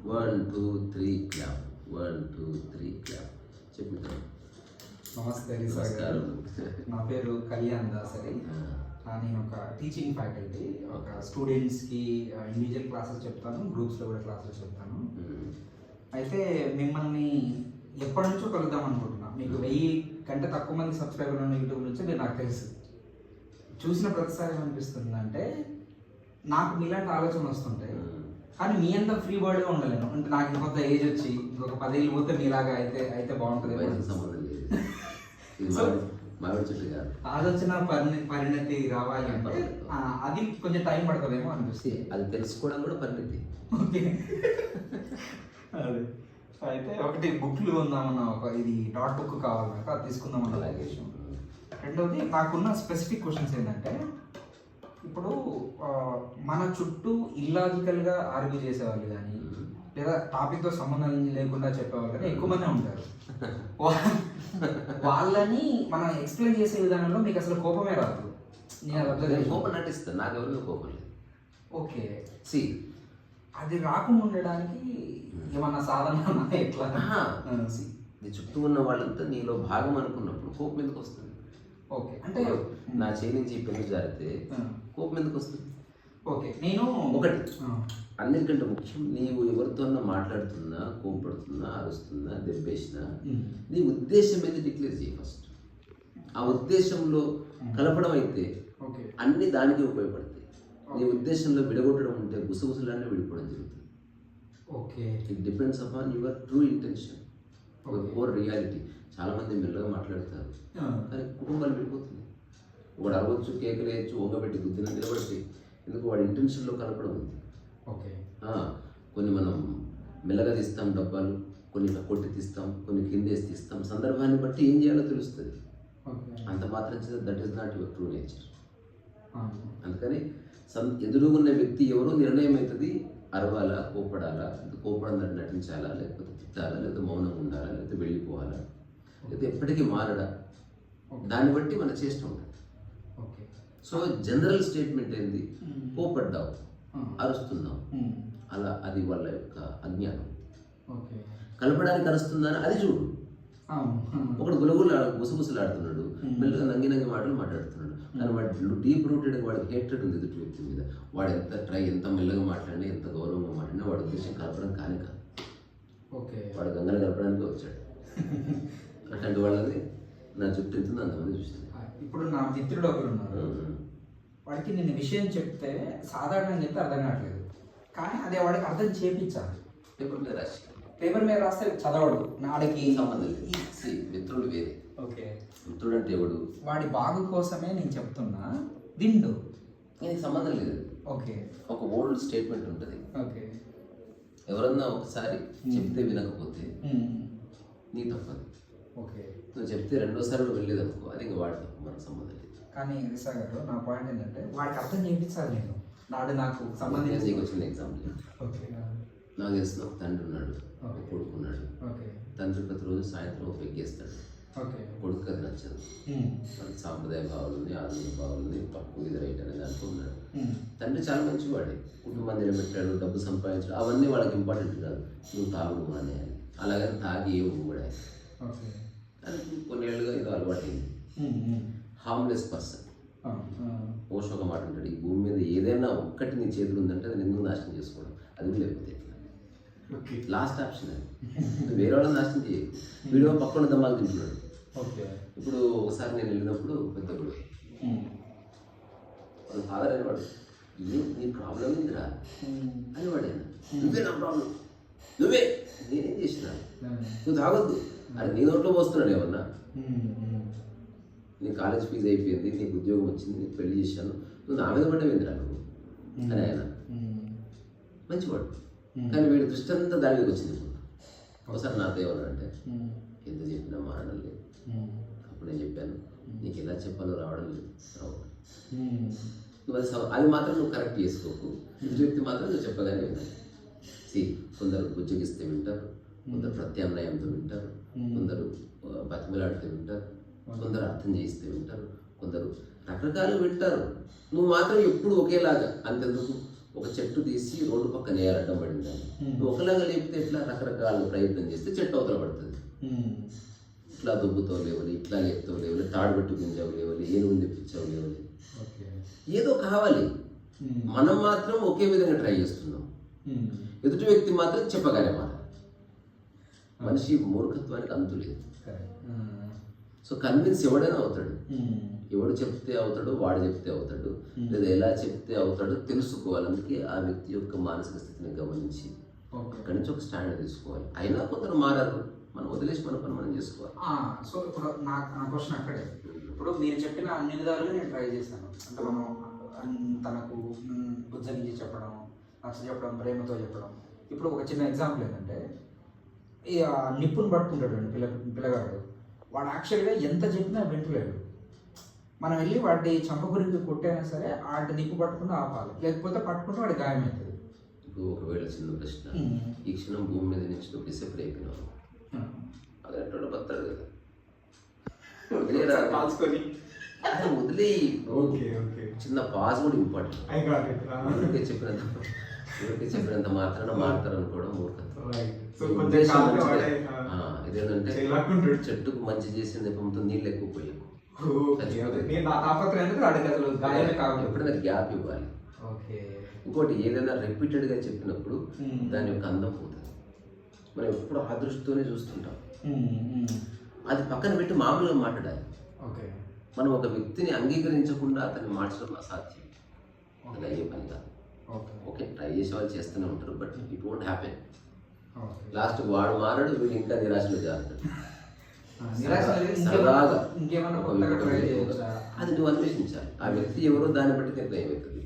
1 2 3 clap 1 2 3 clap చెప్తాను. నమస్తే నమస్కారం. నా పేరు కళ్యాణ్ దాసరి. నేను ఒక టీచింగ్ ఫ్యాకల్టీ. ఒక స్టూడెంట్స్కి ఇండివిజువల్ క్లాసెస్ చెప్తాను, గ్రూప్స్లో కూడా క్లాసెస్ చెప్తాను. అయితే మిమ్మల్ని ఎప్పటి నుంచో కలుద్దాం అనుకుంటున్నా. మీకు 1000 కంటే తక్కువ మంది సబ్స్క్రైబర్లు ఉన్న యూట్యూబ్ నుంచి మీరు నాకు తెలుసు. చూసిన ప్రతిసారి ఏమనిపిస్తుంది అంటే నాకు మీలాంటి ఆలోచనలు వస్తుంటాయి, కానీ మీ అంత ఫ్రీ బర్డ్గా ఉండలేను. అంటే నాకు ఇంకొంత ఏజ్ వచ్చి ఇంకొక 10 ఏళ్ళు పోతే మీలాగా అయితే బాగుంటుంది. సంబంధం లేదు. ఆలోచన పరిణతి రావాలి అంటే అది కొంచెం టైం పడుతుందేమో అనిపిస్తుంది. అది తెలుసుకోవడం కూడా పరిణతి. ఓకే, అదే. అయితే ఒకటి బుక్లు కొందామన్న ఇది డాట్ బుక్ కావాలి నాకు, అది తీసుకుందామన్న లాగేషన్. రెండవది నాకున్న స్పెసిఫిక్ క్వశ్చన్స్ ఏంటంటే, ఇప్పుడు మన చుట్టూ ఇల్లాజికల్గా ఆర్గ్యూ చేసేవాళ్ళు కానీ లేదా టాపిక్తో సంబంధం లేకుండా చెప్పేవాళ్ళు కానీ ఎక్కువ మంది ఉంటారు. వాళ్ళని మనం ఎక్స్ప్లెయిన్ చేసే విధానంలో మీకు అసలు కోపమే రాదు. నేను కోపం నటిస్తాను, నాకు ఎవరిలో కోపం లేదు. ఓకే, సి అది రాకుండా ఉండడానికి ఏమన్నా సాధన ఎట్లా? నీ చుట్టూ ఉన్న వాళ్ళంతా నీలో భాగం అనుకున్నప్పుడు కోపం ఎందుకు వస్తుంది? ఓకే, అంటే నా చేయి నుంచి పెళ్లి జారితే కోపం ఎందుకు వస్తుంది? ఓకే, నేను ఒకటి అన్నిటికంటే ముఖ్యం, నీవు ఎవరితోన్నా మాట్లాడుతున్నా, కోపడుతున్నా, అరుస్తున్నా, దెబ్బేసినా నీ ఉద్దేశం మీద డిక్లేర్ చేయి ఫస్ట్. ఆ ఉద్దేశంలో కలపడం అయితే అన్ని దానికి ఉపయోగపడతాయి. నీ ఉద్దేశంలో విడగొట్టడం ఉంటే గుసగుసలానే విడిపోవడం జరుగుతుంది. Okay, it depends upon your true intention, core reality. చాలామంది మెల్లగా మాట్లాడతారు కానీ కుటుంబాలు విడిపోతుంది. వాడు అరవచ్చు, కేకులు వేయచ్చు, ఒంగబెట్టి గుద్దిన నిలబడి, ఎందుకు వాడి ఇంటెన్షన్లో కలపడం ఉంది. ఓకే, కొన్ని మనం మెల్లగా తీస్తాం డబ్బాలు, కొన్ని కొట్టి తీస్తాం, కొన్ని కిందేసి తీస్తాం. సందర్భాన్ని బట్టి ఏం చేయాలో తెలుస్తుంది. అంత మాత్రం చేత that is not your true nature. అందుకని ఎదురుగున్న వ్యక్తి ఎవరో నిర్ణయం అవుతుంది. అరవాలా, కోపడాలా, కోపడం నటించాలా, లేకపోతే తిట్టాలా, లేకపోతే మౌనంగా ఉండాలా, లేకపోతే వెళ్ళిపోవాలా, లేకపోతే ఎప్పటికీ మారడా, దాన్ని బట్టి మన చేష్టం ఉంటుంది. సో జనరల్ స్టేట్మెంట్ ఏంది? కోపడ్డావు, అరుస్తున్నావు, అలా అది వాళ్ళ యొక్క అజ్ఞానం. కలపడానికి అరుస్తుందని అది చూడు. ఒకడు గుసగుసలాడుతున్నాడు, మెల్లగా నంగి మాటలు మాట్లాడుతున్నాడు, కానీ వాడు డీప్ రూటెడ్, వాడికి హేట్రెడ్ ఉంది ఎదుటి వ్యక్తి మీద. వాడు ఎంత మెల్లగా మాట్లాడినా, ఎంత గౌరవంగా మాట్లాడినా వాడి ఉద్దేశం కలపడం కానీ కాదు. వాడు గంగలు కలపడానికి వచ్చాడు. అట్లాంటి వాళ్ళని నా చుట్టూ ఎంత అంతమంది చూసాను. ఇప్పుడు నా మిత్రుడు ఒకరు ఉన్నారు, వాడికి నేను విషయం చెప్తే సాధారణంగా చెప్తే అర్థం కావట్లేదు, కానీ అదే వాడికి అర్థం చేయించాలి. పేపర్ మీద రాస్తే చదవడు, నాడికి సంబంధం లేదు. మిత్రుడు వేరే. ఓకే, మిత్రుడు అంటే ఎవడు? వాడి బాగు కోసమే నేను చెప్తున్నా, విండు, దీనికి సంబంధం లేదు. ఓకే, ఒక ఓల్డ్ స్టేట్మెంట్ ఉంటుంది. ఓకే, ఎవరన్నా ఒకసారి చెప్తే వినకపోతే నీ తప్పదు. ఓకే, నువ్వు చెప్తే రెండోసారి నువ్వు వెళ్ళేది అనుకో, అది ఇంకా వాడి తప్పు, మనకు సంబంధం లేదు. కానీ రిసా గారు, నా పాయింట్ ఏంటంటే వాడికి అర్థం చేయించాలి. నేను నాకు సంబంధించి వచ్చిన ఎగ్జాంపుల్. ఓకే, నాకు తెలిసిన ఒక తండ్రి ఉన్నాడు, ఒక కొడుకున్నాడు. తండ్రి ప్రతిరోజు సాయంత్రం ఒక ఎగ్గేస్తాడు. కొడుకు అది నచ్చదు. మనకి సాంప్రదాయ భావాలని, ఆధునిక భావాలని, తప్పు ఇది రైట్ అనే దాంట్లో ఉన్నాడు. తండ్రి చాలా మంచివాడే, కుటుంబాన్ని నిలబెట్టాడు, డబ్బు సంపాదించాడు, అవన్నీ వాళ్ళకి ఇంపార్టెంట్ కాదు. నువ్వు తాగు అనేయాలి, అలాగని తాగి ఏ కూడా కానీ కొన్నేళ్ళుగా ఏదో అలవాటైంది. Harmless person. ఓషో ఒక మాట ఉంటాడు, ఈ భూమి మీద ఏదైనా ఒక్కటి నీ చేతులు ఉందంటే అది నిన్ను నాశనం చేసుకోవడం, అది కూడా లేకపోతే లాస్ట్ ఆప్షన్. అది వేరే వాళ్ళని నాశనం చేయదు. వీడియో పక్కన దమ్మాలు తింటున్నాడు. ఇప్పుడు ఒకసారి నేను వెళ్ళినప్పుడు పెద్ద గుడి, వాళ్ళ ఫాదర్ అనేవాడు, నీ ప్రాబ్లం ఏందిరా అనేవాడు. నువ్వే నా ప్రాబ్లం, నువ్వే, నేనేం చేసినా, నువ్వు తాగొద్దు. అది నీ నోట్లో పోస్తున్నాడు ఏమన్నా. నీ కాలేజ్ ఫీజు అయిపోయింది, నీకు ఉద్యోగం వచ్చింది, నీకు పెళ్లి చేశాను, నువ్వు నా మీద పడ్డవేందిరా నువ్వు అని ఆయన. మంచివాడు, కానీ వీడి దృష్టి అంతా దాని మీదకి వచ్చింది. ఒకసారి నాతో ఏమన్నాడంటే, ఎంత చెప్పినా మారడం లేదు. అప్పుడు నేను చెప్పాను, నీకు ఎలా చెప్పాలో రావడం లేదు, నువ్వు అది మాత్రం నువ్వు కరెక్ట్ చేసుకోకు, ఇంటి వ్యక్తి మాత్రం నువ్వు చెప్పగానే విన్నాను. కొందరు బుజ్జగిస్తే వింటారు, కొందరు ప్రత్యామ్నాయంతో వింటారు, కొందరు బతిమలాడితే వింటారు, కొందరు అర్థం చేయిస్తే వింటారు, కొందరు రకరకాలు వింటారు. నువ్వు మాత్రం ఎప్పుడు ఒకేలాగా. అంతెందుకు ఒక చెట్టు తీసి రోడ్డు పక్కన వేయాలి అడ్డం పడిందని. నువ్వు ఒకలాగా లేపితే ఎట్లా రకరకాల ప్రయత్నం చేస్తే చెట్టు అవతల పడుతుంది. ఇట్లా దుబ్బుతో లేవాలి, ఇట్లా లేపుతో లేవాలి, తాడు పెట్టి గుంజావు లేవాలి, ఏనుగుని తెప్పించావు లేవాలి, ఏదో కావాలి. మనం మాత్రం ఒకే విధంగా ట్రై చేస్తున్నాం, ఎదుటి వ్యక్తి మాత్రం చెప్పగానే మాట. మనిషి మూర్ఖత్వానికి అంతు లేదు. సో కన్విన్స్ ఎవడైనా అవుతాడు, ఎవడు చెప్తే అవుతాడు, వాడు చెప్తే అవుతాడు, లేదా ఎలా చెప్తే అవుతాడో తెలుసుకోవాలి. అందుకే ఆ వ్యక్తి యొక్క మానసిక స్థితిని గమనించి అక్కడి నుంచి ఒక స్టాండర్డ్ తీసుకోవాలి. అయినా కొందరు మారారు, మనం వదిలేసి మన పని మనం చేసుకోవాలి. సో ఇప్పుడు నా క్వశ్చన్ అక్కడే, ఇప్పుడు మీరు చెప్పిన అన్ని విధాలుగా నేను ట్రై చేశాను. అంటే మనం తనకు బుజ్జగించి చెప్పడం, నచ్చ చెప్పడం, ప్రేమతో చెప్పడం. ఇప్పుడు ఒక చిన్న ఎగ్జాంపుల్ ఏంటంటే, ఈ నిప్పును పట్టుకుంటాడు పిల్లగాడు, వాడు యాక్చువల్గా ఎంత చెప్పినా వింటలేడు. మనం వెళ్ళి వాడి చంప గురించి కొట్టైనా సరే వాడి నిప్పు పట్టుకుంటూ ఆపాలి, లేకపోతే పట్టుకుంటే వాడి గాయమవుతుంది. ఇప్పుడు ఒకవేళ చిన్న ప్రశ్న, ఈ క్షణం భూమి మీద నుంచి నువ్వు డిసెప్ట్ అయిపోయినావు, అది ఎట్లా బతాడు కదా, కాల్చుకొని వదిలే. చిన్న పాజ్ కూడా ఇంపార్టెంట్. చెప్పినంత మాత్రాన మారుతారు అనుకోవడం మూర్ఖత్వం. ఇదేంటంటే చెట్టుకు మంచి చేసే నెపంతో నీళ్ళు ఎక్కువ పోయాకు, ఎప్పుడైనా గ్యాప్ ఇవ్వాలి. ఇంకోటి ఏదైనా రిపీటెడ్గా చెప్పినప్పుడు దాని యొక్క అందం పోతుంది. మనం ఎప్పుడు ఆ దృష్టితోనే చూస్తుంటాం. అది పక్కన పెట్టి మామూలుగా మాట్లాడాలి. మనం ఒక వ్యక్తిని అంగీకరించకుండా అతన్ని మార్చడం అసాధ్యం, అది అయ్యే పని కాదు. ఓకే, ట్రై చేసే వాళ్ళు చేస్తూనే ఉంటారు, but it won't happen. Last వాడు మారడు, వీడు ఇంకా నిరాశలో చేస్తాడు. సరదాగా అది నువ్వు అన్వేషించాలి. ఆ వ్యక్తి ఎవరో దాన్ని బట్టి నిర్ణయం అవుతుంది,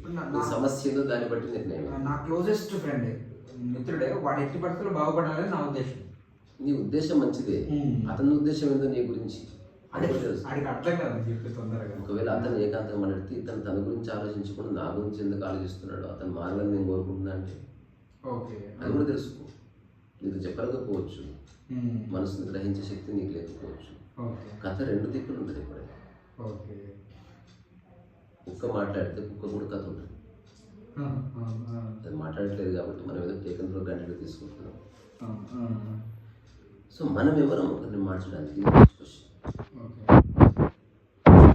సమస్య ఏదో దాన్ని బట్టి నిర్ణయం. నా క్లోజెస్ట్ ఫ్రెండ్ మిత్రుడే, వాడు ఎట్టి పరిస్థితుల్లో బాగుపడాలని నా ఉద్దేశం. నీ ఉద్దేశం మంచిదే, అతని ఉద్దేశం ఏందో నీ గురించి ఒకవేళ అతను ఏకాంతంగా మాట్లాడితే ఇతను తన గురించి ఆలోచించకుండా నా గురించి ఎందుకు ఆలోచిస్తున్నాడు, అతను మారాలని నేను కోరుకుంటున్నా అంటే అది కూడా తెలుసుకో. నీకు చెప్పలేకపోవచ్చు, మనసుని గ్రహించే శక్తి నీకు లేకపోవచ్చు. కథ రెండు దిక్కులు ఉంటుంది. ఎప్పుడైనా కుక్క మాట్లాడితే కుక్క కూడా కథ ఉంటుంది. అది మాట్లాడట్లేదు కాబట్టి మనం ఏదో టేకన్ ఫర్ గ్రాంటెడ్ తీసుకుంటున్నాం. సో మనం ఎవరం ఒకరిని మార్చడానికి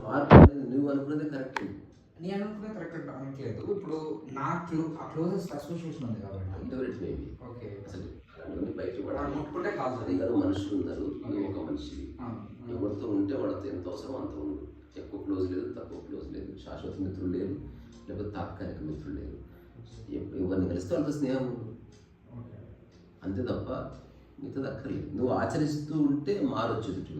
మార్పు అనేది నువ్వు అనుకున్నదే కరెక్ట్. నేను అనుకునే కరెక్ట్ అనట్లేదు. ఇప్పుడు నా క్లోజెస్ట్ అసోసియేషన్ ఉంది కాబట్టి ఫేవరెట్ మేబీ. ఓకే, అసలు అలాంటివన్నీ బయట ముట్టుకుంటే కాదు. అది కాదు, మనుషులు ఉన్నారు, నువ్వు ఒక మనిషి. ఎవరితో ఉంటే వాళ్ళతో ఎంత అవసరం అంత ఉండు. ఎక్కువ క్లోజ్ లేదు, తక్కువ క్లోజ్ లేదు, శాశ్వత మిత్రులు లేరు, లేకపోతే తాత్కాలిక మిత్రులు లేరు. ఎవరిని కలిస్తే వాళ్ళతో స్నేహం ఉండు, అంతే తప్ప మిగతా అక్కర్లేదు. నువ్వు ఆచరిస్తూ ఉంటే మారొచ్చు ఎదుటి.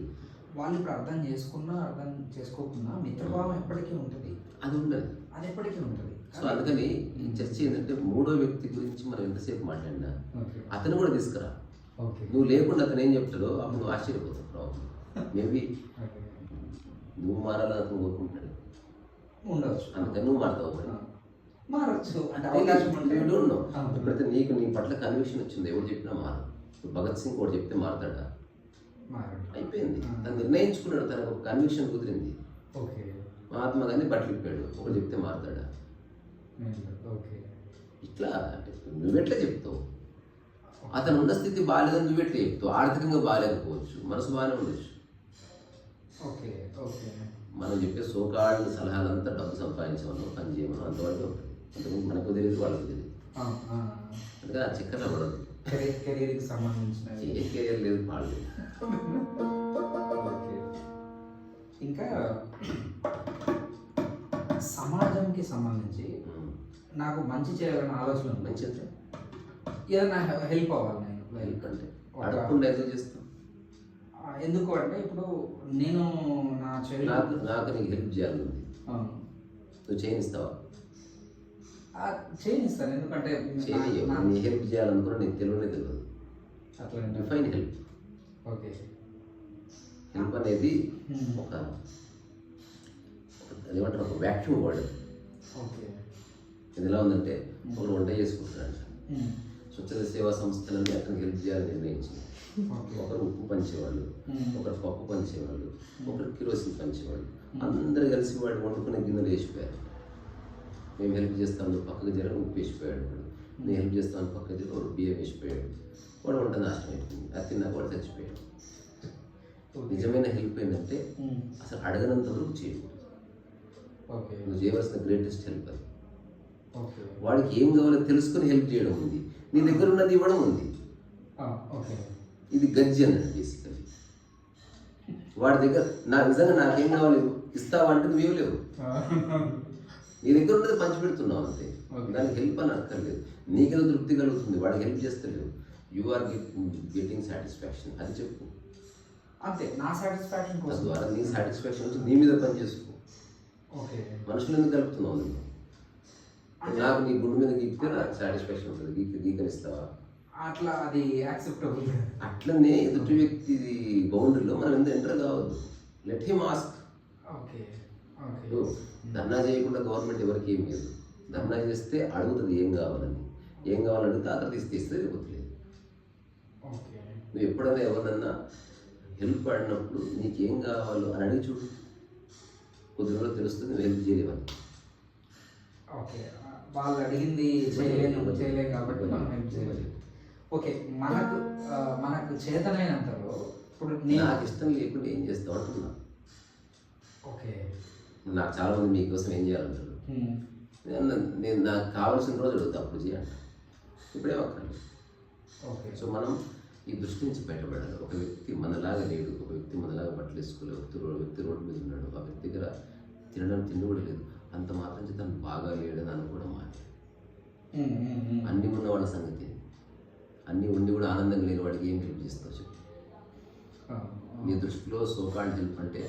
వాళ్ళు ఇప్పుడు అర్థం చేసుకున్నా అర్థం చేసుకోకున్నా మిత్రభావం ఎప్పటికీ ఉంటుంది, అది ఉండదు, అది ఎప్పటికీ ఉంటుంది. సో అందుకని ఈ చర్చ ఏంటంటే మూడో వ్యక్తి గురించి మనం ఎంతసేపు మాట్లాడినా అతను కూడా తీసుకురా. నువ్వు లేకుండా అతను ఏం చెప్తాడో అప్పుడు నువ్వు ఆశ్చర్యపోతావు. ప్రాబ్లం మేబీ నువ్వు మారాలని అతను కోరుకుంటాడు, ఉండవచ్చు. అందుకని నువ్వు మారుతావు, మారచ్చు అంటే ఎప్పుడైతే నీకు నీ పట్ల కన్విక్షన్ వచ్చింది, ఎవరు చెప్పినా మారు. భగత్ సింగ్ కూడా చెప్తే మారుతాడా? అయిపోయింది, తను నిర్ణయించుకున్నాడు, తనకు ఒక కన్విక్షన్ కుదిరింది. మహాత్మా గాంధీ బట్టలు ఇప్పాడు, ఒకరు చెప్తే మారుతాడా? ఇట్లా అంటే నువ్వెట్లా చెప్తావు? అతను ఉన్న స్థితి బాగాలేదని నువ్వెట్లా చెప్తావు? ఆర్థికంగా బాగాలేకపోవచ్చు, మనసు బాగానే ఉండొచ్చు. మనం చెప్పే సోకాళ్ళ సలహాలంతా డబ్బు సంపాదించమను, పని చేయమను, అంతవరకు ఉంటుంది. అంతకుముందు మనకు తెలియదు, వాళ్ళకు తెలియదు. అందుకని ఆ చక్కగా పడదు. కెరీర్కి సంబంధించిన ఏ కెరీర్ లేదు, పాడలేదు. ఇంకా సమాజంకి సంబంధించి నాకు మంచి చేయాలన్న ఆలోచన ఉంది. మంచి అంటే ఏదైనా హెల్ప్ అవ్వాలి. నేను హెల్ప్ అంటే అడగకుండా ఎందుకు చేస్తాను? ఎందుకు అంటే ఇప్పుడు నేను నా నాకు నీకు హెల్ప్ చేయాలని నువ్వు చేయనిస్తావా? చేయనిస్తాను, ఎందుకంటే నీ హెల్ప్ చేయాలనుకున్నా నీకు తెలియదు. అట్లా డిఫైన్ హెల్ప్. ఓకే, హెల్ప్ అనేది ఒక అదేమంటారు, ఒక వ్యాక్యూమ్ వర్డ్. ఓకే, ఇది ఎలా ఉందంటే ఒకరు వంట చేసుకుంటున్నాడు, స్వచ్ఛంద సేవా సంస్థలన్నీ అతనికి హెల్ప్ చేయాలని నిర్ణయించింది. ఒకరు ఉప్పు పంచేవాళ్ళు, ఒకరు పప్పు పంచేవాళ్ళు, ఒకరు కిరోసిన్ పంచేవాళ్ళు, అందరూ కలిసి వాడు వండుకునే గిన్నెలు వేసిపోయారు. మేము హెల్ప్ చేస్తాను పక్కకు జరగ ఉప్పు వేసిపోయాడు వాడు, నేను హెల్ప్ చేస్తాను పక్కకు జరగ వాడు బియ్యం వేసిపోయాడు, వాడు వంట నాశనం అయిపోయింది, అది తిన్నాక వాడు చచ్చిపోయాడు. నిజమైన హెల్ప్ ఏంటంటే అసలు అడగనంత వరకు చేయకూడదు. నువ్వు చేయవలసిన గ్రేటెస్ట్ హెల్ప్ అది. వాడికి ఏం కావాలో తెలుసుకొని హెల్ప్ చేయడం ఉంది, నీ దగ్గర ఉన్నది ఇవ్వడం ఉంది. ఇది గజ్జి అన్నది బేసికలీ. వాడి దగ్గర నిజంగా నాకేం కావాలి ఇస్తావా అంటే నువ్వు ఇవ్వలేవు, నీ దగ్గర ఉన్నది పంచి పెడుతున్నావు అంతే. దానికి హెల్ప్ అని అక్కర్లేదు, నీకేదో తృప్తి కలుగుతుంది, వాడికి హెల్ప్ చేస్తలేవు, యు ఆర్ గెటింగ్ సాటిస్ఫాక్షన్. అది చెప్పు అంతే. నా సాటిస్ఫాక్షన్ కోసం ద్వారా నీ సాటిస్ఫాక్షన్ వచ్చి నీ మీద పని చేసుకో. మనుషులు ఎందుకు కలుపుతున్నావు నువ్వు? నాకు నీ గుండు మీద గీకితే నాకు సాటిస్ఫాక్షన్ ఉంటుంది, గీకనిస్తావా? అట్లా అది యాక్సెప్టబుల్. అట్లనే ఎదుటి వ్యక్తి బౌండరీలో మనం ఎంత ఎంటర్ కావద్దు. Let him ask. ధర్నా చేయకుండా గవర్నమెంట్ ఎవరికి ఏం లేదు, ధర్నా చేస్తే అడుగుతుంది ఏం కావాలని, ఏం కావాలని అడిగితే అక్కడ తీసుకొస్తే లేకపోతే. నువ్వు ఎప్పుడైనా ఎవరినన్నా హెల్ప్ అడినప్పుడు నీకేం కావాలో అని అడిగి చూడు, కొద్ది రోజులు తెలుస్తుంది నువ్వు హెల్ప్ చేయలేవని. ఓకే, వాళ్ళు అడిగింది చేయలేం కాబట్టి మనం హెల్ప్ చేయలేదు. ఓకే, మనకు చేతనైనంతలో ఇప్పుడు నాకు ఇష్టం లేకుండా ఏం చేస్తావు అంటున్నా. ఓకే, నాకు చాలా మంది మీకోసం ఏం చేయాలంటారు, నేను నాకు కావాల్సిన రోజు అడుగుతా అప్పుడు చేయండి, ఇప్పుడే అక్కర్లేదు. ఓకే, సో మనం ఈ దృష్టి నుంచి బయటపడాలి. ఒక వ్యక్తి మనలాగా లేడు, ఒక వ్యక్తి మనలాగా బట్టలు వేసుకోలేదు, వ్యక్తి రోడ్డు మీద ఉన్నాడు, ఆ వ్యక్తి దగ్గర తిండి కూడా లేదు, అంత మాత్రం చేత తను బాగా లేడని అనుకోవడం మాట. అన్నీ ఉన్నవాళ్ళ సంగతి, అన్నీ ఉండి కూడా ఆనందంగా లేని వాడికి ఏం హెల్ప్ చేస్తావు చెప్పు? నీ దృష్టిలో సోకాల్డ్ హెల్ప్ అంటే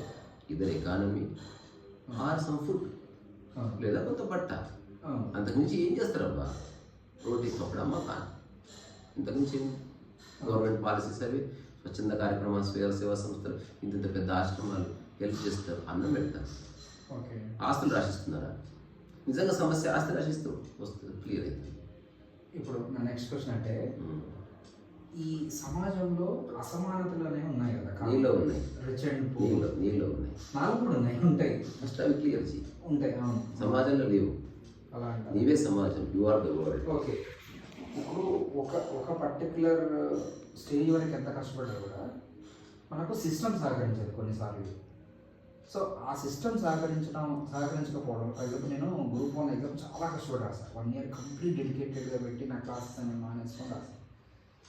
either economy are some food, లేదా కొంత బట్ట, అంతకుమించి ఏం చేస్తారబ్బా? రోటీ కప్పడా మకాన్, ఇంతకుమించి గవర్నమెంట్ పాలసీస్ అవి, స్వచ్ఛంద కార్యక్రమాలు, సేవా సంస్థలు, ఇంత పెద్ద ఆశ్రమాలు హెల్ప్ చేస్తారు, అన్నం పెడతారు, ఆస్తులు రాసిస్తున్నారా? నిజంగా సమస్య ఆస్తి రాసిస్తూ వస్తుంది, క్లియర్ అవుతుంది. ఇప్పుడు నా నెక్స్ట్ క్వశ్చన్ అంటే, ఈ సమాజంలో అసమానతలు అనేవి ఉన్నాయి కదా, నీలో ఉన్నాయి, రిచ్ అండ్ పూర్ నీలో ఉన్నాయి, నాలో కూడా ఉన్నాయి, ఉంటాయి, ఫస్ట్ అవి క్లియర్ చేయి. ఉంటాయి, సమాజంలో లేవు, అలా నీవే సమాజం, you are the world. Okay, ఇప్పుడు ఒక పర్టికులర్ స్టేజ్ వరకు ఎంత కష్టపడ్డా కూడా మనకు సిస్టమ్ సహకరించదు కొన్నిసార్లు. సో ఆ సిస్టమ్ సహకరించకపోవడం, ఫర్ నేను గ్రూప్ 1 ఎగ్జామ్ చాలా కష్టపడి రాస్తాను, 1 year కంప్లీట్ డెడికేటెడ్గా పెట్టి నా క్లాసెస్ అన్ని మానేసుకొని రాస్తాను.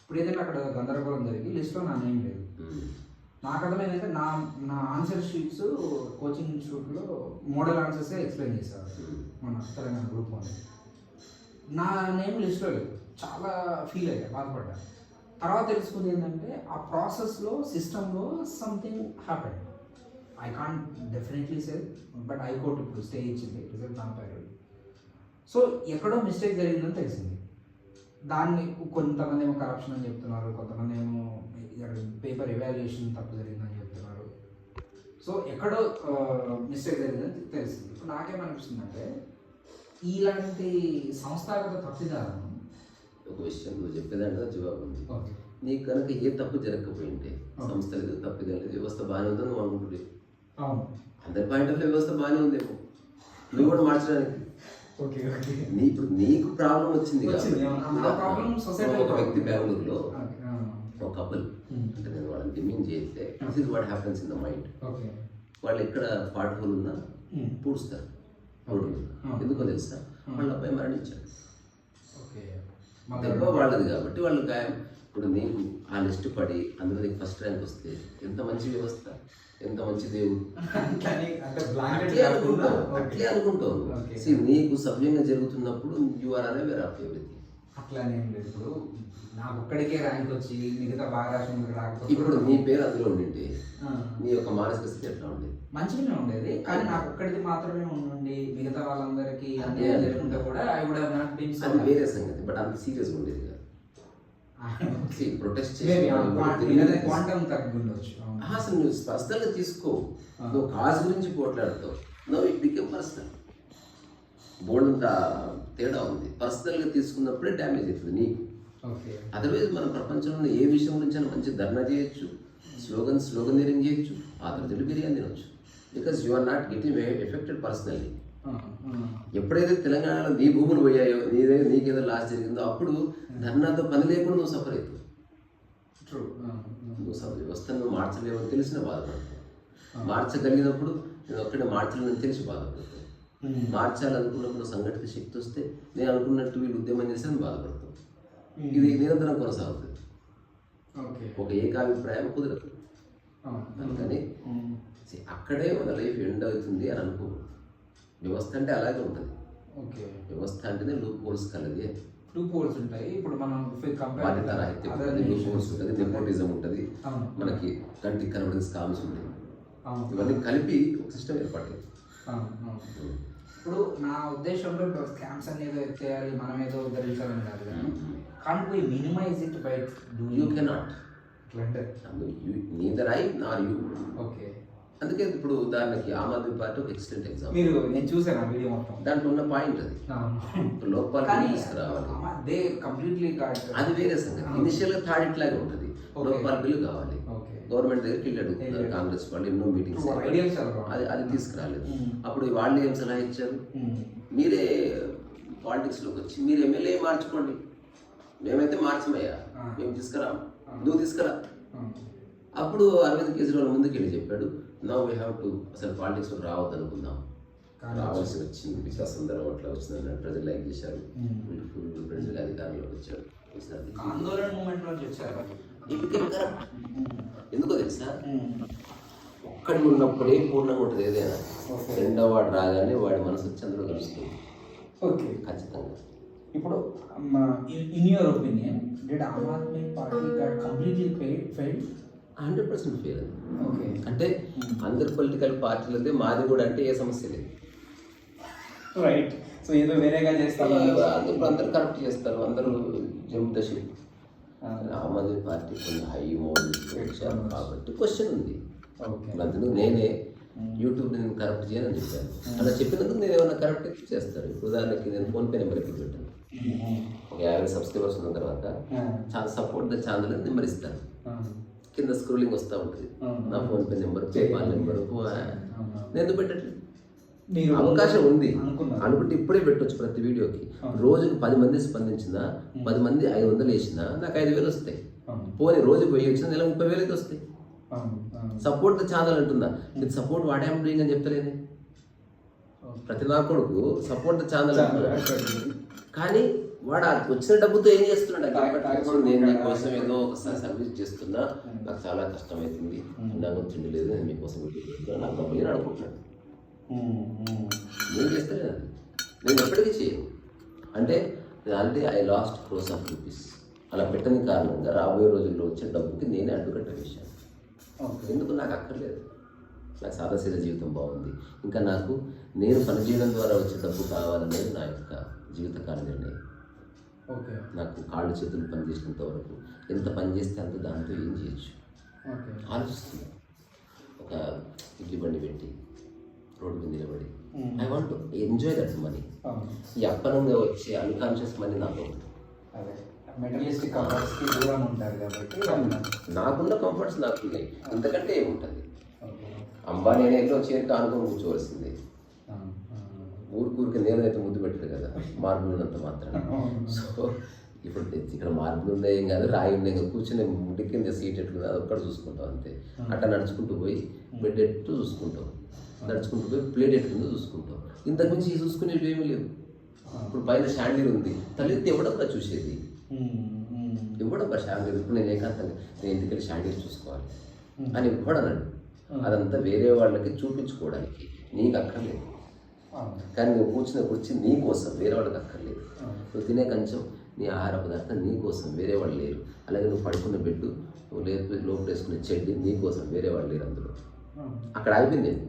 ఇప్పుడు ఏదైనా అక్కడ గందరగోళం జరిగి లిస్ట్లో నా నేమ్ లేదు, నాకు అర్థమైందంటే నా ఆన్సర్ షీట్స్ కోచింగ్ ఇన్స్టిట్యూట్లో మోడల్ ఆన్సర్సే ఎక్స్ప్లెయిన్ చేశారు మన తెలంగాణ గ్రూప్ 1. నా నేమ్ లిస్ట్లో లేదు, చాలా ఫీల్ అయ్యా, బాధపడ్డా. తర్వాత తెలుసుకుంది ఏంటంటే ఆ ప్రాసెస్లో సిస్టంలో something happened. I can't definitely say, but high court ఇప్పుడు స్టే ఇచ్చింది, రిజల్ట్ నా పేరు. సో ఎక్కడో మిస్టేక్ జరిగిందని తెలిసింది. దాన్ని కొంతమంది ఏమో కరప్షన్ అని చెప్తున్నారు, కొంతమంది ఏమో పేపర్ ఎవాల్యుయేషన్ తప్పు జరిగిందని చెప్తున్నారు. సో ఎక్కడో మిస్టేక్ జరిగిందని తెలిసింది. ఇప్పుడు నాకేమనిపిస్తుందంటే ఇలాంటి సంస్థాగత తప్పిదాలను, ఒక విషయం నువ్వు చెప్పేదాంట్లో జవాబు ఉంది. నీకు కనుక ఏ తప్పు జరగకపోయింటే, సంస్థ లేదు, తప్పిదం లేదు, వ్యవస్థ బాగానే ఉందని నువ్వు అనుకుంటుంది. అందరి పాయింట్ ఆఫ్ వ్యవస్థ బాగానే ఉందేమో, నువ్వు కూడా మార్చడానికి. ఇప్పుడు నీకు ప్రాబ్లం వచ్చింది కాబట్టి, ఒక వ్యక్తి బెంగళూరులో ఒక కపుల్, అంటే నేను వాళ్ళని డిమింగ్ చేస్తే this is what happens in the mind. వాళ్ళు ఎక్కడ పాట్ హోల్ ఉన్నా పూడుస్తారు రోడ్డు మీద, ఎందుకో తెలుసా? వాళ్ళ అబ్బాయి మరణించాడు, దెబ్బ వాళ్ళది కాబట్టి వాళ్ళు గాయం. ఇప్పుడు నీకు ఆ లిస్ట్ పడి అందులో నీకు ఫస్ట్ ర్యాంక్ వస్తే ఎంత మంచి వ్యవస్థ, ఎంత మంచి దేవుడు, అట్లే అనుకుంటావు. నీకు సవ్యంగా జరుగుతున్నప్పుడు you are aware of everything. అట్లానే లేదు, ఇప్పుడు నాకు ఒక్కడికే ర్యాంక్ వచ్చి మిగతా బాగా రాకపోతే, ఇప్పుడు నీ పేరు అందులో ఉండింటే నీ యొక్క మానసిక స్థితి ఎట్లా ఉండేది? మంచిగానే ఉండేది, కానీ నాకు ఒక్కడికి మాత్రమే ఉండి మిగతా వాళ్ళందరికీ అన్యాయం జరుగుతుంటే కూడా I would have not been. అది వేరే సంగతి, బట్ అంత సీరియస్గా ఉండేది కాదు. ప్రొటెస్ట్ క్వాంటం తగ్గుండొచ్చు. అసలు నువ్వు పర్సనల్గా తీసుకో, నువ్వు కాజ్ గురించి పోట్లాడుతావు, నువ్వు ఇట్ బికమ్ పర్సనల్. బోర్డు తేడా ఉంది, పర్సనల్గా తీసుకున్నప్పుడే డ్యామేజ్ అవుతుంది నీకు. అదర్వైజ్ మన ప్రపంచంలో ఏ విషయం గురించి మంచి ధర్నా చేయొచ్చు, స్లోగనీరింగ్ చేయొచ్చు, ఆ తర్వాత బిర్యానీ తినొచ్చు, because you are not getting effected personally. ఎప్పుడైతే తెలంగాణలో నీ భూములు పోయాయో నీకేదో లాస్ జరిగిందో అప్పుడు ధర్నాతో పని లేకుండా నువ్వు సఫర్ అవుతావు. నువ్వు వ్యవస్థను నువ్వు మార్చలేవని తెలిసిన బాధపడతావు. మార్చగలిగినప్పుడు నేను ఒక్కడే మార్చలేదని తెలిసి బాధపడతావు. మార్చాలనుకున్నప్పుడు సంఘటిత శక్తి వస్తే నేను అనుకున్నట్టు వీళ్ళు ఉద్యమం చేశాను బాధపడతావు. ఇది నిరంతరం కొనసాగుతుంది. ఒక ఏకాభిప్రాయం కుదరదు. అందుకని అక్కడే మన లైఫ్ ఎండ్ అవుతుంది అని అనుకో. వ్యవస్థ అంటే అలాగే ఉంటుంది. వ్యవస్థ అంటేనే లూప్ హోల్స్ కలది. లూప్ హోల్స్ ఉంటాయి. ఇప్పుడు మనం బాధ్యత రాహిత్యం ఉంటుంది, లూప్ హోల్స్ ఉంటుంది, నెపోటిజం ఉంటుంది, మనకి కంటికి కనబడిన స్కామ్స్ ఉంటాయి. ఇవన్నీ కలిపి ఒక సిస్టమ్ ఏర్పడింది. ఇప్పుడు నా ఉద్దేశంలో స్కామ్స్ అనేది ఎత్తేయాలి, మనం ఏదో ఉద్ధరించాలని కాదు కానీ can't we minimize it by you cannot. అంటే neither I nor you. Okay. అందుకే ఇప్పుడు ఉదాహరణకి ఆమ్ ఆద్మీ పార్టీ ఒక ఎక్సలెంట్ ఎగ్జాంపుల్. మీరు నేను చూసాను ఆ వీడియో మొత్తం. దాంట్లో ఉన్న పాయింట్ అది లోక్పాల్ తీసుకురావాలి. అది వేరే సంగతి. ఇనిషియల్ గా థర్డ్ ఇట్లాగే ఉంటుంది. లోక్పాల్ బిల్లు కావాలి. గవర్నమెంట్ దగ్గరికి వెళ్ళి అడుగుతున్నారు కాంగ్రెస్ వాళ్ళు, ఎన్నో మీటింగ్స్. అది తీసుకురాలేదు. అప్పుడు వాళ్ళు ఏం సలహా ఇచ్చారు, మీరే పాలిటిక్స్ లోకి వచ్చి మీరు ఎమ్మెల్యే మార్చుకోండి, మేమైతే మార్చమయ్యా, మేము తీసుకురాం, నువ్వు తీసుకురా. అప్పుడు అరవింద్ కేజ్రీవాల్ ముందుకు వెళ్ళి చెప్పాడు, నౌ వీ హ్యావ్ టు అసలు పాలిటిక్స్ లో రావద్దు అనుకుందాం, రావాల్సి వచ్చింది బికాస్ అందరం అట్లా వచ్చిందని ప్రజలు లైక్ చేశారు, ఫుల్ ప్రజలు అధికారంలోకి వచ్చారు. ఆందోళన మూమెంట్ నుంచి వచ్చారు. ఎందుకో తెలుసా, ఒక్కడి ఉన్నప్పుడే పూర్ణంగా ఉంటుంది ఏదైనా. రెండో వాడు రాగానే వాడి మనసు వచ్చి అందరూ కలుస్తుంది. ఓకే, ఖచ్చితంగా. ఇప్పుడు in your opinion did Aam Aadmi party got completely fail? 100% fail. Okay. అంటే అందరు పొలిటికల్ పార్టీలదే, మాది కూడా అంటే ఏ సమస్య లేదు. రైట్. సో ఏదో వేరేగా చేస్తారు, అందరూ కరెక్ట్ చేస్తారు, అందరూ జమ్ముతషిప్. ఆమ్ ఆద్మీ పార్టీ కొన్ని హై మోడల్స్ వచ్చారు కాబట్టి క్వశ్చన్ ఉంది. అందుకు నేనే యూట్యూబ్ నేను కరెక్ట్ చేయని చెప్పాను. అలా చెప్పినందుకు నేను ఏమైనా కరెక్ట్ చేస్తారు. ఇప్పుడు ఉదాహరణకి నేను ఫోన్పే నెంబర్ ఎక్కి పెట్టాను. ఒక 50 సబ్స్క్రైబర్స్ ఉన్న తర్వాత చాలా సపోర్ట్ ద ఛానల్ అని నెంబర్ ఇస్తాను. కింద స్క్రోలింగ్ వస్తూ ఉంటుంది, నా ఫోన్పే నెంబర్, పేపాల్ నెంబర్. నేను ఎందుకు పెట్టట్లేదు? అవకాశం ఉంది అనుకుంటే ఇప్పుడే పెట్టవచ్చు. ప్రతి వీడియోకి రోజుకు 10 మంది స్పందించినా, 10 మంది 500 వేసినా నాకు 5,000 వస్తాయి. పోనీ రోజుకు 1000 వచ్చినా నెల 30,000 అయితే వస్తాయి. సపోర్ట్ ద ఛానల్ అంటుందా, ఇది సపోర్ట్ వాట్ ఐఎమ్ డూయింగ్ అని చెప్తలేనే. ప్రతి నా కొడుకు సపోర్ట్ ద ఛానల్ కానీ వాడు వచ్చిన డబ్బుతో ఏం చేస్తున్నాడు? నేను మీకోసం ఏదో ఒకసారి సర్వీస్ చేస్తున్నా, నాకు చాలా కష్టమవుతుంది, నాకు తిండి లేదు, నేను మీకోసం నాకు డబ్బులు నేను అనుకుంటున్నాను. నేను చేస్తలేదు అది, నేను ఎప్పటికీ చేయను. అంటే already I last crores of rupees. అలా పెట్టని కారణంగా రాబోయే రోజుల్లో వచ్చే డబ్బుకి నేనే అడ్డుకట్ట వేశాను. ఎందుకు? నాకు అక్కర్లేదు. నాకు సాదాసీదా జీవితం బాగుంది. ఇంకా నాకు నేను పనిచేయడం ద్వారా వచ్చే డబ్బు కావాలనేది నా యొక్క జీవితకాల నిర్ణయం. నాకు కాళ్ళు చేతులు పనిచేసినంత వరకు ఎంత పని చేస్తే అంత దాంతో ఏం చేయొచ్చు ఆలోచిస్తున్నాను. ఒక ఇడ్లీ బండి పెట్టి రోడ్డు మీద నిలబడి I want enjoy that money. ఈ అప్పనంగా వచ్చే అన్కాన్షియస్ మనీ నాకు నాకున్న కంఫర్ట్స్ నాకు ఉన్నాయి. ఇంతకంటే ఏముంటుంది? అంబానీ అనేది చేరిక అనుకుని కూర్చోవలసిందే. ఊరికి నేనైతే ముద్దు పెట్టదు కదా, మార్పులు ఉన్నంత మాత్రం. సో ఇప్పుడు ఇక్కడ మార్పులు ఉన్నాయి ఏం కాదు, రాయి ఉన్నాయి కదా, కూర్చొని ముడి కింద సీట్ ఎట్లుందో అది ఒక్కటి చూసుకుంటాం అంతే. అట్లా నడుచుకుంటూ పోయి బెడ్ ఎట్టు చూసుకుంటాం, నడుచుకుంటూ పోయి ప్లేట్ ఎట్టుందో చూసుకుంటాం. ఇంతకుమించి చూసుకునేవి ఏమీ లేవు. ఇప్పుడు పైన షాండీర్ ఉంది, తల్లి ఎవడబ్బా చూసేది? ఎవడబ్బా షాండీర్? ఇప్పుడు నేను ఏకాంతంగా నేను ఇంటికి వెళ్ళి షాండీర్ చూసుకోవాలి అని ఇవ్వడనండి. అదంతా వేరే వాళ్ళకి చూపించుకోవడానికి, నీకు అక్కర్లేదు. కానీ నువ్వు కూర్చున్న కూర్చి నీ కోసం, వేరే వాళ్ళకి అక్కర్లేదు. నువ్వు తినే కంచం, నీ ఆహార పదార్థం నీ కోసం, వేరే వాళ్ళు లేరు. అలాగే నువ్వు పడుకున్న బెడ్డు, నువ్వు లోపల వేసుకునే చెడ్డి నీ కోసం, వేరే వాళ్ళు లేరు అందులో. అక్కడ ఆగిపోయింది నేను.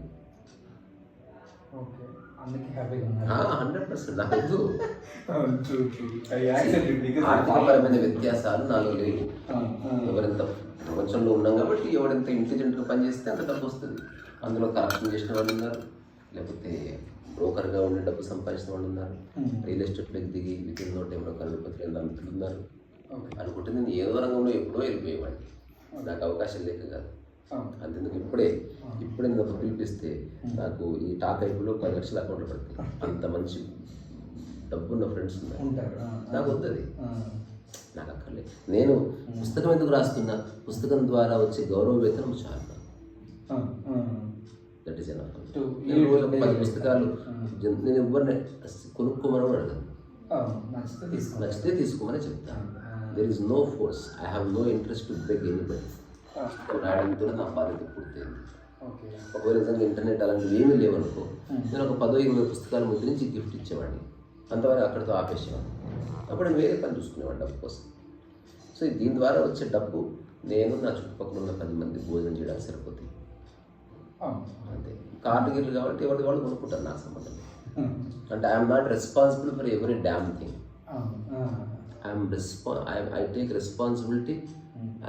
100% నాకు వద్దు. ఆర్థికపరమైన వ్యత్యాసాలు నాలో లేవు. ఎవరెంత ప్రపంచంలో ఉన్నాం కాబట్టి ఎవరెంత ఇంటెలిజెంట్గా పనిచేస్తే అంత డబ్బు వస్తుంది. అందులో కరప్షన్ చేసిన వాళ్ళు ఉన్నారు, లేకపోతే బ్రోకర్గా ఉండే డబ్బు సంపాదించిన వాళ్ళు ఉన్నారు, రియల్ ఎస్టేట్లోకి దిగి వితిన్ నో టైంలో కరోడ్పతి అమ్ముతులు ఉన్నారు. అనుకుంటే నేను ఏదో రంగంలో ఎప్పుడో వెళ్ళిపోయేవాడిని. నాకు అవకాశం లేక కాదు. అంతెందుకు ఇప్పుడే నేను ఒక పిలిపిస్తే నాకు ఈ టాక్ అయిపోలో 10 లక్షల అకౌంట్లో పడతాయి. అంత మంచి డబ్బున్న ఫ్రెండ్స్ ఉన్నారు. నాకు వద్దు, నాకు అక్కర్లేదు. నేను పుస్తకం ఎందుకు రాస్తున్నా, పుస్తకం ద్వారా వచ్చే గౌరవ వేతనం చాలు. That is enough. నేను రోజులకు 10 పుస్తకాలు నేను ఎవరిని కొనుక్కోమని అడగను, నచ్చితే తీసుకోమని చెప్తాను. There is no force. I have no interest to break anybody. రాయడంతో నా బాధ్యత పూర్తయింది. ఒకవేళ నిజంగా ఇంటర్నెట్ అలాంటివి ఏమీ లేవనుకో, నేను ఒక 10-20 పుస్తకాలు ముద్రించి గిఫ్ట్ ఇచ్చేవాడిని, అంతవరకు అక్కడితో ఆపేసేవాడిని. అప్పుడు నేను వేరే పని చూసుకునేవాడిని డబ్బు కోసం. సో దీని ద్వారా వచ్చే డబ్బు నేను నా చుట్టుపక్కల ఉన్న 10 మంది భోజనం చేయడానికి సరిపోతుంది అంతే. కార్డు గిర్లు కాబట్టి ఎవరికి వాళ్ళు కొనుక్కుంటారు, నాకు సంబంధం. అంటే I'm not responsible for every dam thing. I take responsibility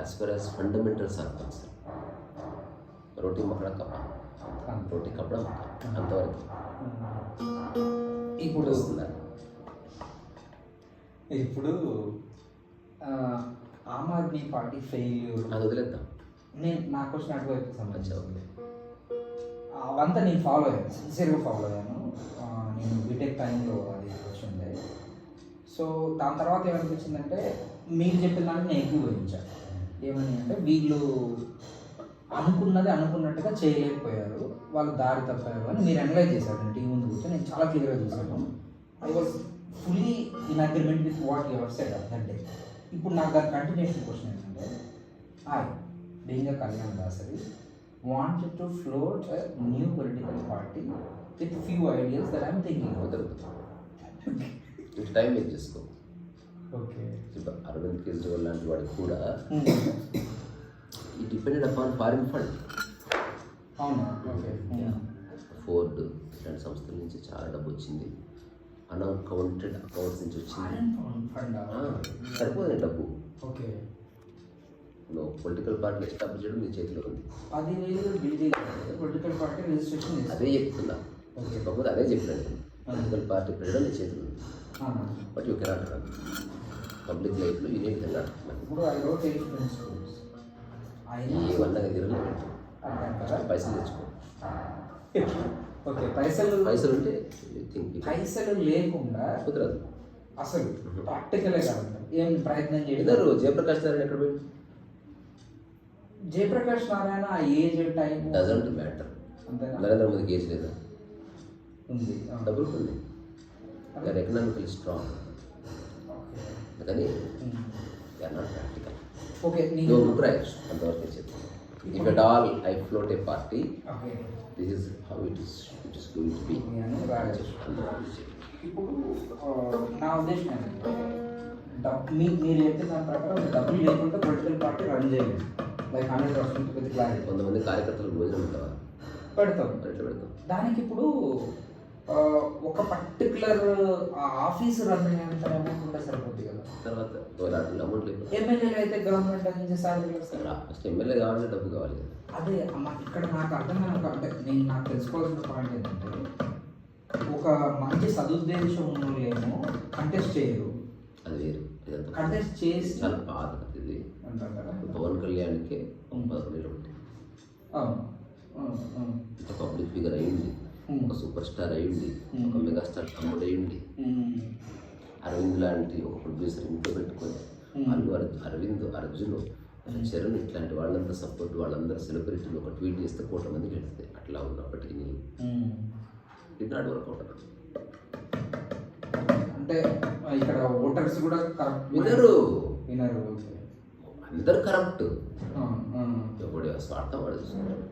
as far as fundamentals are concerned. రోటీ మక్కడా కప్ప, రోటీ కప్పడా మక్క, అంతవరకు. ఇప్పుడు వస్తున్నారు. ఇప్పుడు ఆమ్ ఆద్మీ పార్టీ ఫెయిల్యూర్ అది వదిలేద్దాం. నా క్వశ్చన్ అటువైపు సంబంధించి అవంతా నేను ఫాలో అయ్యాను, సిన్సియర్గా ఫాలో అయ్యాను. నేను బీటెక్ టైంలో అది వచ్చిండే. సో దాని తర్వాత ఏమనిపించిందంటే, మీరు చెప్పిన దాన్ని నేను ఏకీభవించాను. ఏమని అంటే, వీళ్ళు అనుకున్నట్టుగా చేయలేకపోయారు, వాళ్ళు దారి తప్పారు అని మీరు అనలైజ్ చేశారు. నేను టీవీ ముందు కూర్చొని నేను చాలా క్లియర్గా చూసాను. I was fully in agreement with what you have said that day. ఇప్పుడు నాకు దాని కంటిన్యూషన్ క్వశ్చన్ ఏంటంటే, being a Kalyan Dasari wanted to float a new political party with few ideas that I'm thinking of. Time waste చేసుకో. Okay. ఇప్పుడు అరవింద్ కేజ్రీవాల్ లాంటి వాడు కూడా ఈ డిపెండెడ్ అపాన్ ఫారిన్ ఫండ్. అవునా? ఓకే. ఫోర్డ్ ఇలాంటి సంస్థల నుంచి చాలా డబ్బు వచ్చింది, అన్అకౌంటెడ్ అకౌంట్స్ నుంచి వచ్చింది. సరిపోదు డబ్బు. ఓకే. నువ్వు పొలిటికల్ పార్టీ ఎస్టాబ్లిష్ చేయడం నీ చేతిలో ఉంది. అది లేదు, బిల్డింగ్ పొలిటికల్ పార్టీ రిజిస్ట్రేషన్ అదే చెప్తున్నా. కాకపోతే అదే చెప్పినట్టు పొలిటికల్ పార్టీ పెట్టడం నీ చేతిలో ఉంది. But you cannot run public లైఫ్లో ఈ విధంగా. ఇప్పుడు ఐ రోట్ 8 ప్రిన్సిపల్స్. ఈ వందగా తిరగలేదు, పైసలు తెచ్చుకో. ఓకే. పైసలు ఉంటే పైసలు లేకుండా కుదరదు అసలు. ప్రాక్టికలే కాదు, ఏం ప్రయత్నం చేశారు. జయప్రకాష్ నారాయణ ఎక్కడ పోయింది? జయప్రకాష్ నారాయణ ఆ age time doesn't matter. Narendra మోదీకి ఏజ్ లేదా? ఉంది, డబ్బులు ఉంది, ఎకనామికల్ స్ట్రాంగ్, కానీ నాట్ ప్రాక్టికల్. ఓకే. నువ్వు బుక్ రాయచ్చు అంతవరకు చెప్పి. If at all I float A party, this is how it is going to be. ఇప్పుడు నా ఉద్దేశం ఏంటంటే, మీరు చెప్పిన దాని ప్రకారం డబ్బులు లేకుండా పొలిటికల్ పార్టీ రన్ చేయలేదు. Like 100% with clarity. కొంతమంది కార్యకర్తలకు భోజనం ఉంటావా? పెడతాం. దానికి ఇప్పుడు ఒక పర్టికులర్ ఆఫీస్ రన్ అయ్యేంత అమౌంట్ ఉంటే సరిపోతుంది కదా. తర్వాత అమౌంట్ లేదు. ఎమ్మెల్యేలు అయితే గవర్నమెంట్ నుంచి సాలరీ వస్తారు. ఫస్ట్ ఎమ్మెల్యే కావాలంటే డబ్బు కావాలి కదా. అదే ఇక్కడ నాకు అర్థమైన అంటే నాకు తెలుసుకోవాల్సిన పాయింట్ ఏంటంటే, ఒక మంచి సదుద్దేశం ఉన్నోళ్ళేమో కంటెస్ట్ చేయరు, అది వేరు. కంటెస్ట్ చేసి చాలా బాధ ఇది. పవన్ కళ్యాణ్కి 11 ఏళ్ళు ఉంటాయి. ఒక పబ్లిక్ ఫిగర్ అయ్యింది, ఒక సూపర్ స్టార్ అయ్యింది, ఒక మెగాస్టార్ తమ్ముడు అయ్యింది. అరవింద్ లాంటి ఒక ప్రొడ్యూసర్ ఇంట్లో పెట్టుకొని అరవింద్, అర్జున్, చరణ్ ఇట్లాంటి వాళ్ళంతా సపోర్ట్, వాళ్ళందరూ సెలబ్రిటీలు ఒక ట్వీట్ చేస్తే 1 కోట్ల మందికి వెళ్తాయి. అట్లా ఉన్నప్పటికీ ఇట్ నాట్ వర్కౌట్. అంటే ఇక్కడ ఓటర్స్ కూడా వినరు, అందరు కరప్ట్. ఎప్పుడు స్వార్థం వాడు చూసుకుంటారు.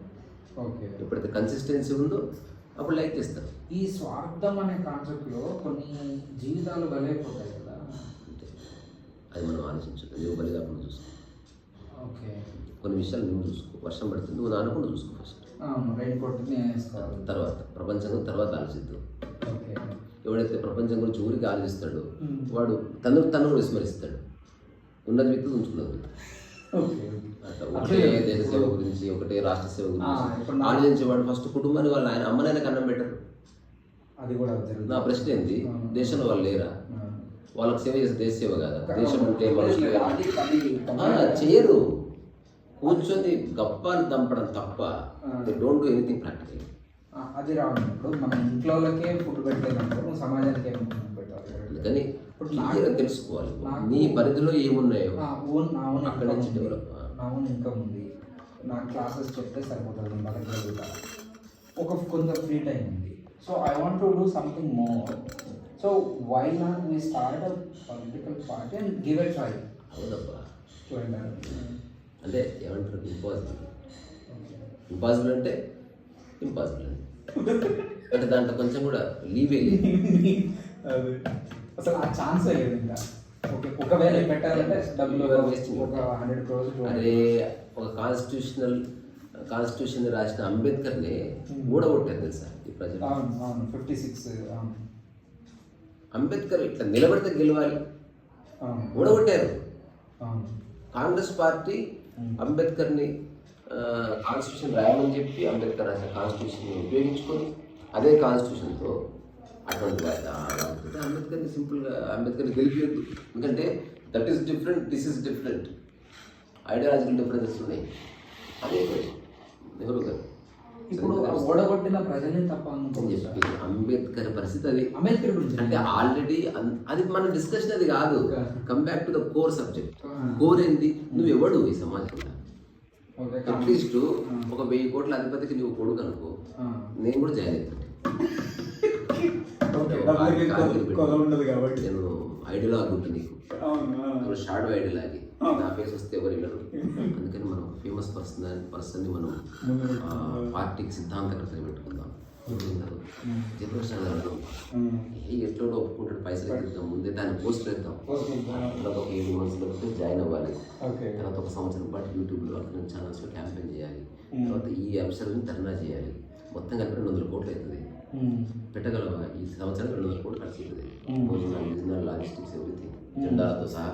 ఎప్పుడైతే కన్సిస్టెన్సీ ఉందో అప్పుడు లైక్ చేస్తారు. ఈ స్వార్థం అనే కాన్సెప్ట్లో కొన్ని జీవితాలు బలైపోతాయి కదా, అది మనం ఆలోచించదు. నువ్వు బలి కాకుండా చూసుకో. ఓకే. కొన్ని విషయాలు నువ్వు చూసుకో. వర్షం పడుతుంది, నువ్వు నానకుండా చూసుకో ఫస్ట్. రైన్ కోట్ తర్వాత ప్రపంచం తర్వాత ఆలోచిద్దాం. ఎవడైతే ప్రపంచం గురించి ఊరికి ఆలోచిస్తాడో వాడు తను విస్మరిస్తాడు. ఉన్నది విత్తు ఉంచుకున్నది. అట్లా ఒకటే దేశ సేవ గురించి, ఒకటే రాష్ట్ర సేవ గురించి ఆలోచించేవాడు ఫస్ట్ కుటుంబాన్ని వాళ్ళ ఆయన అమ్మనైనా కన్నం పెట్టరు. అది కూడా నా ప్రశ్న ఏంది, దేశంలో వాళ్ళు లేరా? వాళ్ళకి సేవ చేసే దేశ సేవ కాదా? దేశం అంటే మనుషులు చేయరు. కూర్చొని గప్పాలు దంపడం తప్ప they don't do anything practical. అది రావడం ఇప్పుడు మన ఇంట్లోకే ఫుడ్ పెట్టేదంటే నువ్వు సమాజానికి ఏమి ఫుడ్ పెట్టాలి. అందుకని క్లియర్గా తెలుసుకోవాలి నీ పరిధిలో ఏమున్నాయో అక్కడ నుంచి డెవలప్. నా ఓన్ ఇన్కమ్ ఉంది, నాకు క్లాసెస్ చెప్తే సరిపోతుంది, బతకగలుగుతా, ఒక కొంత ఫ్రీ టైం ఉంది. So I want to do something more. So why not we start a political party and give a try. అవునబ్బా, చూడండి అంటే ఏమంటారు, ఇంపాసిబుల్ అంటే ఇంపాసిబుల్ అంటే దాంట్లో కొంచెం కూడా లీవే లేదు. అసలు ఆ ఛాన్సే లేదు ఇంకా. ఓకే, ఒకవేళ పెట్టాలంటే డబ్బులు ఒక 100 crores. అరే ఒక కాన్స్టిట్యూషన్ రాసిన అంబేద్కర్ని ఊడగొట్టారు తెలుసా ఈ ప్రజలు. 56. అంబేద్కర్ ఇట్లా నిలబడితే గెలవాలి, ఊడగొట్టారు. కాంగ్రెస్ పార్టీ అంబేద్కర్ని కాన్స్టిట్యూషన్ రాయమని చెప్పి అంబేద్కర్ రాసిన కాన్స్టిట్యూషన్ని ఉపయోగించుకొని అదే కాన్స్టిట్యూషన్తో అటువంటి అంబేద్కర్ని సింపుల్గా అంబేద్కర్ని గెలిపేయద్దు. ఎందుకంటే that is different, this is different, ideological differences ఉన్నాయి. అదే నెహ్రూ గారు ఇప్పుడు ఓడగొట్టిన ప్రజలే తప్ప చెప్పి అంబేద్కర్ పరిస్థితి అది. అంబేద్కర్ గురించి అంటే ఆల్రెడీ అది మన డిస్కషన్ అది కాదు. Come back to the core subject. Core ఏంది, నువ్వు ఎవడు ఈ సమాజంలో? అట్లీస్ట్ ఒక 1000 కోట్ల అధిపతికి నువ్వు కొడుకు అనుకో, నేను కూడా జాయిన్ అవుతాను. నేను ఐడియాలజీ ఉంటుంది నీకు, షాడో ఐడియాలజీ, నా ఫేస్ వస్తే ఎవరు వెళ్ళరు. అందుకని మనం ఫేమస్ పర్సన్ని మనం పార్టీకి సిద్ధాంతకర్తగా పెట్టుకుందాం. జనరేషన్ ఎట్లో ఒప్పుకుంటాడు, పైసలు ఎత్తుతాం, ముందే దాన్ని పోస్ట్ వేద్దాం. తర్వాత ఒక 7 months జాయిన్ అవ్వాలి. తర్వాత ఒక సంవత్సరం పాటు యూట్యూబ్లో అక్కడ ఛానల్స్లో క్యాంపెయిన్ చేయాలి. తర్వాత ఈ అంశాలను ధర్నా చేయాలి. మొత్తం కలిపి 200 కోట్లు అవుతుంది. పెట్టగలవా? ఈ సంవత్సరానికి 200 కోట్లు ఖర్చు అవుతుంది. ఒరిజినల్ లాజిస్టిక్స్ ఎవ్రీథింగ్, జెండాలతో సహా.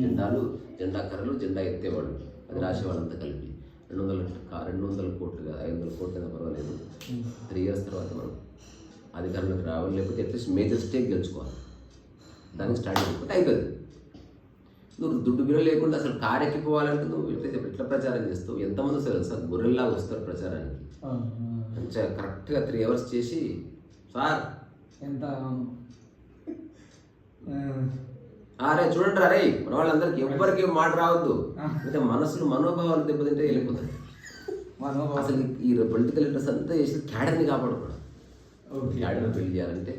జెండాలు, జెండా కర్రలు, జెండా ఎత్తేవాళ్ళు, అది రాసేవాళ్ళంతా కలిపి 200 కోట్లు కాదు, 500 కోట్లు అయినా పర్వాలేదు. 3 years తర్వాత మనం అధికారంలోకి రావాలి, లేకపోతే అట్లీస్ట్ మేజర్ స్టేక్ గెలుచుకోవాలి. దానికి స్టార్ట్ అయిపోతే అవుతుంది. నువ్వు దుడ్డు బిర్ర లేకుండా అసలు కారు ఎక్కిపోవాలంటే నువ్వు ఎట్లా ప్రచారం చేస్తావు? ఎంతమంది వస్తారు సార్, గొర్రెల్లాగా వస్తారు ప్రచారానికి. మంచిగా కరెక్ట్గా 3 hours చేసి, సార్ ఎంత అరే చూడండి, అరే మన వాళ్ళందరికీ ఎవ్వరికి మాట రావద్దు, అంటే మనోభావాలు దెబ్బతింటే వెళ్ళిపోతాయి. అసలు ఈ పొలిటికల్ ఇంట్రెస్ట్ అంతా చేసి క్యాడర్ని కాపాడుకోవడం. క్యాడర్ని పెళ్లి చేయాలంటే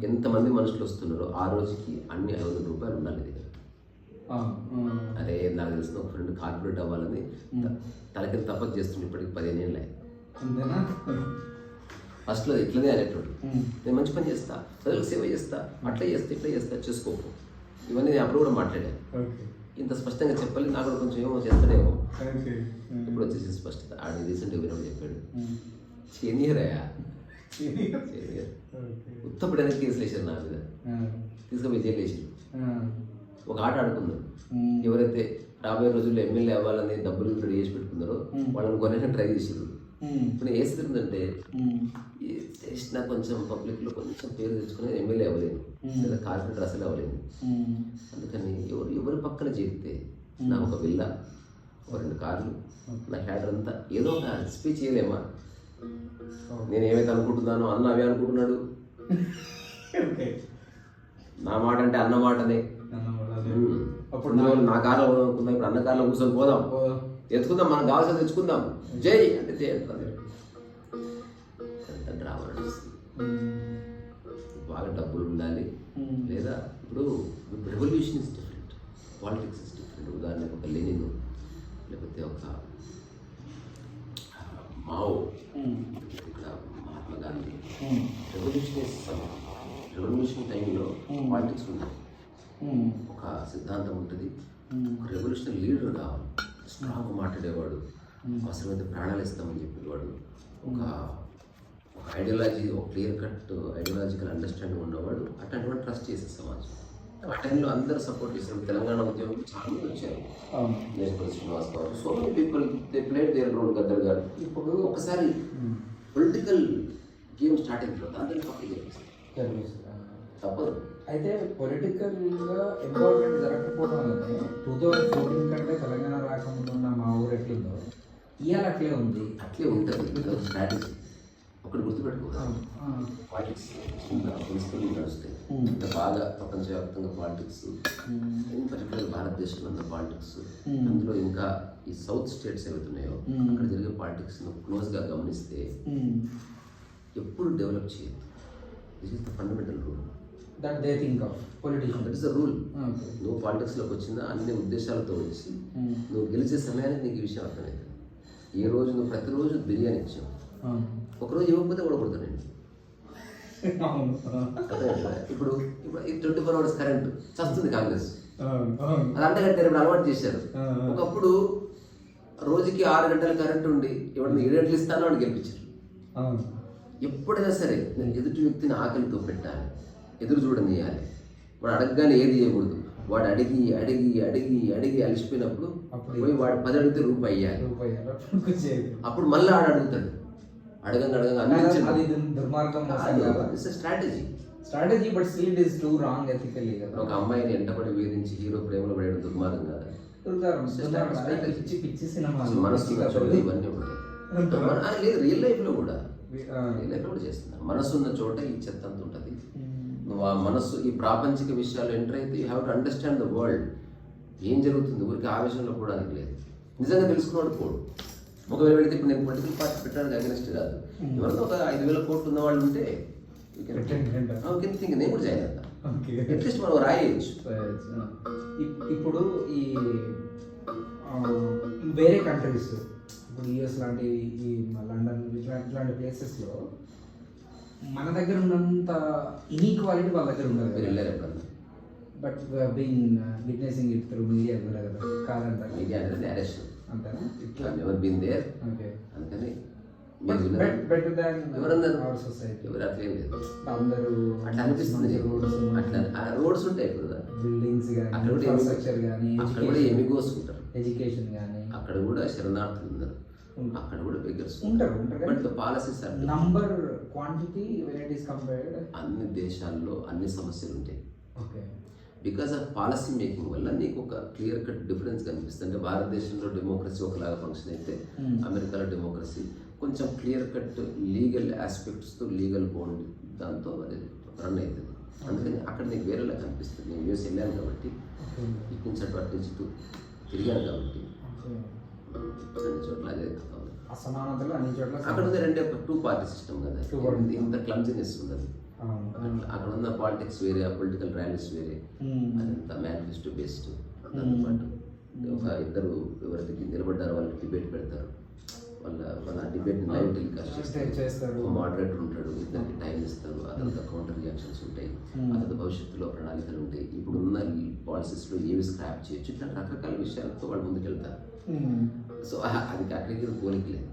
ఎంతమంది మనుషులు వస్తున్నారో ఆ రోజుకి అన్ని 500 రూపాయలు ఉండాలి దగ్గర. అరే నాకు తెలిసిన ఒక ఫ్రెండ్ కార్పొరేట్ అవ్వాలని తలకి తప్పక చేస్తుండే, ఇప్పటికి 15 ఏళ్ళు. ఫస్ట్లో ఇట్లనే అనేటోడు, నేను మంచి పని చేస్తా, ప్రజలకు సేవ చేస్తా, అట్లా చేస్తా, ఇట్లా చేస్తా, చేసుకోకు. ఇవన్నీ నేను అప్పుడు కూడా మాట్లాడాను. ఇంత స్పష్టంగా చెప్పాలి, నాకు కూడా కొంచెం ఏమో చేస్తాడేమో. ఇప్పుడు వచ్చేసి స్పష్టత. ఆడి రీసెంట్గా వినడం చెప్పాడు, సీనియర్ అయ్యా, సీనియర్ ఉత్తపడానికి కేసులు వేసారు నా మీద, తీసుకుపోయి జైలు వేసారు. ఒక ఆట ఆడుకున్నారు, ఎవరైతే రాబోయే రోజుల్లో ఎమ్మెల్యే అవ్వాలని డబ్బులు రెడీ చేసి పెట్టుకున్నారో వాళ్ళని కొనేసి ట్రై చేసారు. ఇప్పుడు నేను వేస్తుందంటే చేసిన కొంచెం పబ్లిక్లో కొంచెం పేరు తెచ్చుకుని ఎమ్మెల్యే అవ్వలేను, లేదా కార్పొరేటర్ అసలు అవ్వలేను. అందుకని ఎవరి పక్కన చేరితే నా ఒక విల్లా, ఒక 2 కార్లు, నా క్యాడర్ అంతా ఏదో ఒక స్పీచ్ చేయలేమా? నేను ఏమైతే అనుకుంటున్నానో అన్న అవే అనుకుంటున్నాడు. నా మాట అంటే అన్న మాటనే. అప్పుడు నా కార్లో అనుకుందాం, ఇప్పుడు అన్న కార్లో కూర్చొని పోదాం, ఎత్తుకుందాం, మనకు కావాల్సిన తెచ్చుకుందాం, జై అంటే జై అంటుంది. ఎంత డ్రామా నడుస్తుంది. బాగా డబ్బులు ఉండాలి, లేదా ఇప్పుడు revolution is different, politics is different. ఉదాహరణకు ఒక లెనిన్, లేకపోతే ఒక మావో, ఇక్కడ మహాత్మా గాంధీ. రెవల్యూషన్ టైంలో పాలిటిక్స్ ఉన్నాయి, ఒక సిద్ధాంతం ఉంటుంది, ఒక రెవల్యూషనరీ లీడర్ కావాలి, స్ట్రాంగ్ మాట్లాడేవాడు, అవసరమైతే ప్రాణాలు ఇస్తామని చెప్పేవాడు, ఒక ఐడియాలజీ, ఒక క్లియర్ కట్ ఐడియాలజికల్ అండర్స్టాండింగ్ ఉన్నవాడు. అట్లాంటి ట్రస్ట్ చేసే సమాజం. ఆ టైంలో అందరూ సపోర్ట్ చేశారు. తెలంగాణ ఉద్యమం చాలా మంది వచ్చారు, national Srinivas garu, so many people they played their role. Gaddar garu. ఇప్పుడు ఒకసారి పొలిటికల్ గేమ్ స్టార్ట్ అయిన తర్వాత అందరినీ పక్కన చేస్తారు, తప్పదు. అయితే పొలిటికల్గా ఎంపవర్మెంట్ జరగకపోవడం వల్లనే 2014 కంటే తెలంగాణ రాకముందు ఉన్న మా ఊరు అప్పుడు ఎట్లుందో ఇవాళ అట్లే ఉంది. అట్లే ఉంటుంది. బికాజ్ స్ట్రాటజీ ఒకటి గుర్తుపెట్టుకోవాలి, పాలిటిక్స్ ప్రిన్సిపల్ నడుస్తాయి. ఇంకా బాగా ప్రపంచవ్యాప్తంగా పాలిటిక్స్, ఇన్ పర్టికులర్ భారతదేశంలో ఉన్న పాలిటిక్స్, అందులో ఇంకా ఈ సౌత్ స్టేట్స్ ఏవైతున్నాయో అక్కడ జరిగే పాలిటిక్స్ క్లోజ్గా గమనిస్తే ఎప్పుడు డెవలప్ చేయదు. This is the fundamental rule that they think of politician. That is the rule. నువ్వు పాలిటిక్స్లోకి వచ్చినా అన్ని ఉద్దేశాలతో వచ్చి నువ్వు గెలిచే సమయానికి నీకు ఈ విషయం అర్థమవుతుంది. ఏ రోజు నువ్వు ప్రతిరోజు బిర్యానీ ఇచ్చావు, ఒకరోజు ఇవ్వకపోతే కూడా కొడతానండి. ఇప్పుడు ఇప్పుడు 24 hours కరెంట్ చస్తుంది కాంగ్రెస్, అది అంటగట్టారు, ఇప్పుడు అలవాటు చేశారు. ఒకప్పుడు రోజుకి 6 గంటల కరెంట్ ఉండి ఎవరిని 7 గంటలు ఇస్తానో అని గెలిపించారు. ఎప్పుడైనా సరే నేను ఎదుటి వ్యక్తిని ఆకలితో పెట్టాలి, ఎదురు చూడనియాలి, వాడు అడగగానే ఏది చేయకూడదు. వాడు అడిగి అడిగి అడిగి అడిగి అలిసిపోయినప్పుడు పోయి వాడు 10 అడిగితే రూపాయి ఇవ్వాలి. అప్పుడు మళ్ళీ ఆడు అడుగుతాడు, అడగంగా strategy but still it is too wrong ethically. ఒక అమ్మాయిని ఎంటపడి వేధించి హీరో ప్రేమలో పడేయడం దుర్మార్గం కాదా? పిచ్చి సినిమా మనసున్న చోట ఇవన్నీ ఉంటాయి. లేదు, రియల్ లైఫ్లో కూడా చేస్తున్నారు. మనసు ఉన్న చోట ఈ చెత్త అంత ఉంటుంది. నువ్వు ఆ మనస్సు ఈ ప్రాపంచిక విషయాలు ఎంటర్ అయితే you have to understand the world. ఏం జరుగుతుంది ఊరికి ఆవేశంలో పోవడానికి లేదు. నిజంగా తెలుసుకున్నాడు పోడు. ఒకవేళ పెడితే ఇప్పుడు నేను పొలిటికల్ పార్టీ పెట్టడానికి అగెనిస్ట్ కాదు. ఎవరితో ఒక 5,000 కోట్లు ఉన్న వాళ్ళు ఉంటే నేను కూడా జాయిన్ అవుతా. అట్లీస్ట్ మనం రాయొచ్చు. ఇప్పుడు ఈ వేరే కంట్రీస్, ఇప్పుడు యూఎస్ లాంటి ఈ లండన్ ఇట్లాంటి ప్లేసెస్లో మన దగ్గర ఉన్నంత ఇన్ఈక్వాలిటీ వాళ్ళ దగ్గర ఉండదు. వెళ్ళారు ఎప్పుడన్నా? But been witnessing it through media కూడా కదా. కాదంటారా? మీడియా అనేది నేరేషన్ అంటారా? ఇట్లా ఎవరు బీన్ దేర్. ఓకే, అందుకని బెటర్ దాన్ ఎవరన్నారు? Our society. ఎవరు అట్లేం లేదు, అందరూ అట్లా అనిపిస్తుంది. అట్లా రోడ్స్ ఉంటాయి కదా, బిల్డింగ్స్ కానీ, అక్కడ కూడా ఇన్ఫ్రాస్ట్రక్చర్ కానీ, అక్కడ కూడా ఎమిగోస్ ఉంటారు, ఎడ్యుకేషన్ కానీ, అక్కడ కూడా శరణార్థులు ఉన్నారు, అక్కడ కూడా బెగర్స్ ఉంటారు. But the policies are number quantity when it is compared. అన్ని దేశాల్లో అన్ని సమస్యలు ఉంటాయి. Okay, because of policy making వల్ల నీకు ఒక క్లియర్ కట్ డిఫరెన్స్ కనిపిస్తుంది. అంటే భారతదేశంలో డెమోక్రసీ ఒకలాగా ఫంక్షన్ అయితే అమెరికాలో డెమోక్రసీ కొంచెం క్లియర్ కట్ లీగల్ ఆస్పెక్ట్స్తో లీగల్ బౌండ్ దాంతో అది రన్ అవుతుంది. అందుకని అక్కడ నీకు వేరేలా కనిపిస్తుంది. నేను యూఎస్ వెళ్ళాను కాబట్టి ఇటు నుంచి అటు నుంచి ఇటు తిరిగాను కాబట్టి అన్ని చోట్ల అదే అసమానతలు అన్ని చోట్ల. అక్కడ ఉంది 2 పార్టీ సిస్టమ్ కదా, ఇంత క్లమ్జినెస్ ఉండదు. అక్కడ ఉన్న పాలిటిక్స్ వేరే, పొలిటికల్ ర్యాలీస్ వేరే, అదంతా మేనిఫెస్టో బేస్డ్. దాంతోపాటు ఒక ఇద్దరు ఎవరైతే నిలబడ్డారో వాళ్ళకి డిబేట్ పెడతారు, వాళ్ళ డిబేట్ని లైవ్ టెలికాస్ట్ చేస్తారు. మోడరేటర్ ఉంటాడు, ఇద్దరికి టైం ఇస్తారు, అదంతా కౌంటర్ రియాక్షన్స్ ఉంటాయి, అదంతా భవిష్యత్తులో ప్రణాళికలు ఉంటాయి, ఇప్పుడున్న పాలసీస్లో ఏవి స్క్రాప్ చేయొచ్చు, ఇట్లా రకరకాల విషయాలతో వాళ్ళు ముందుకెళ్తారు. సో అది అక్కడికి పోలికలేదు.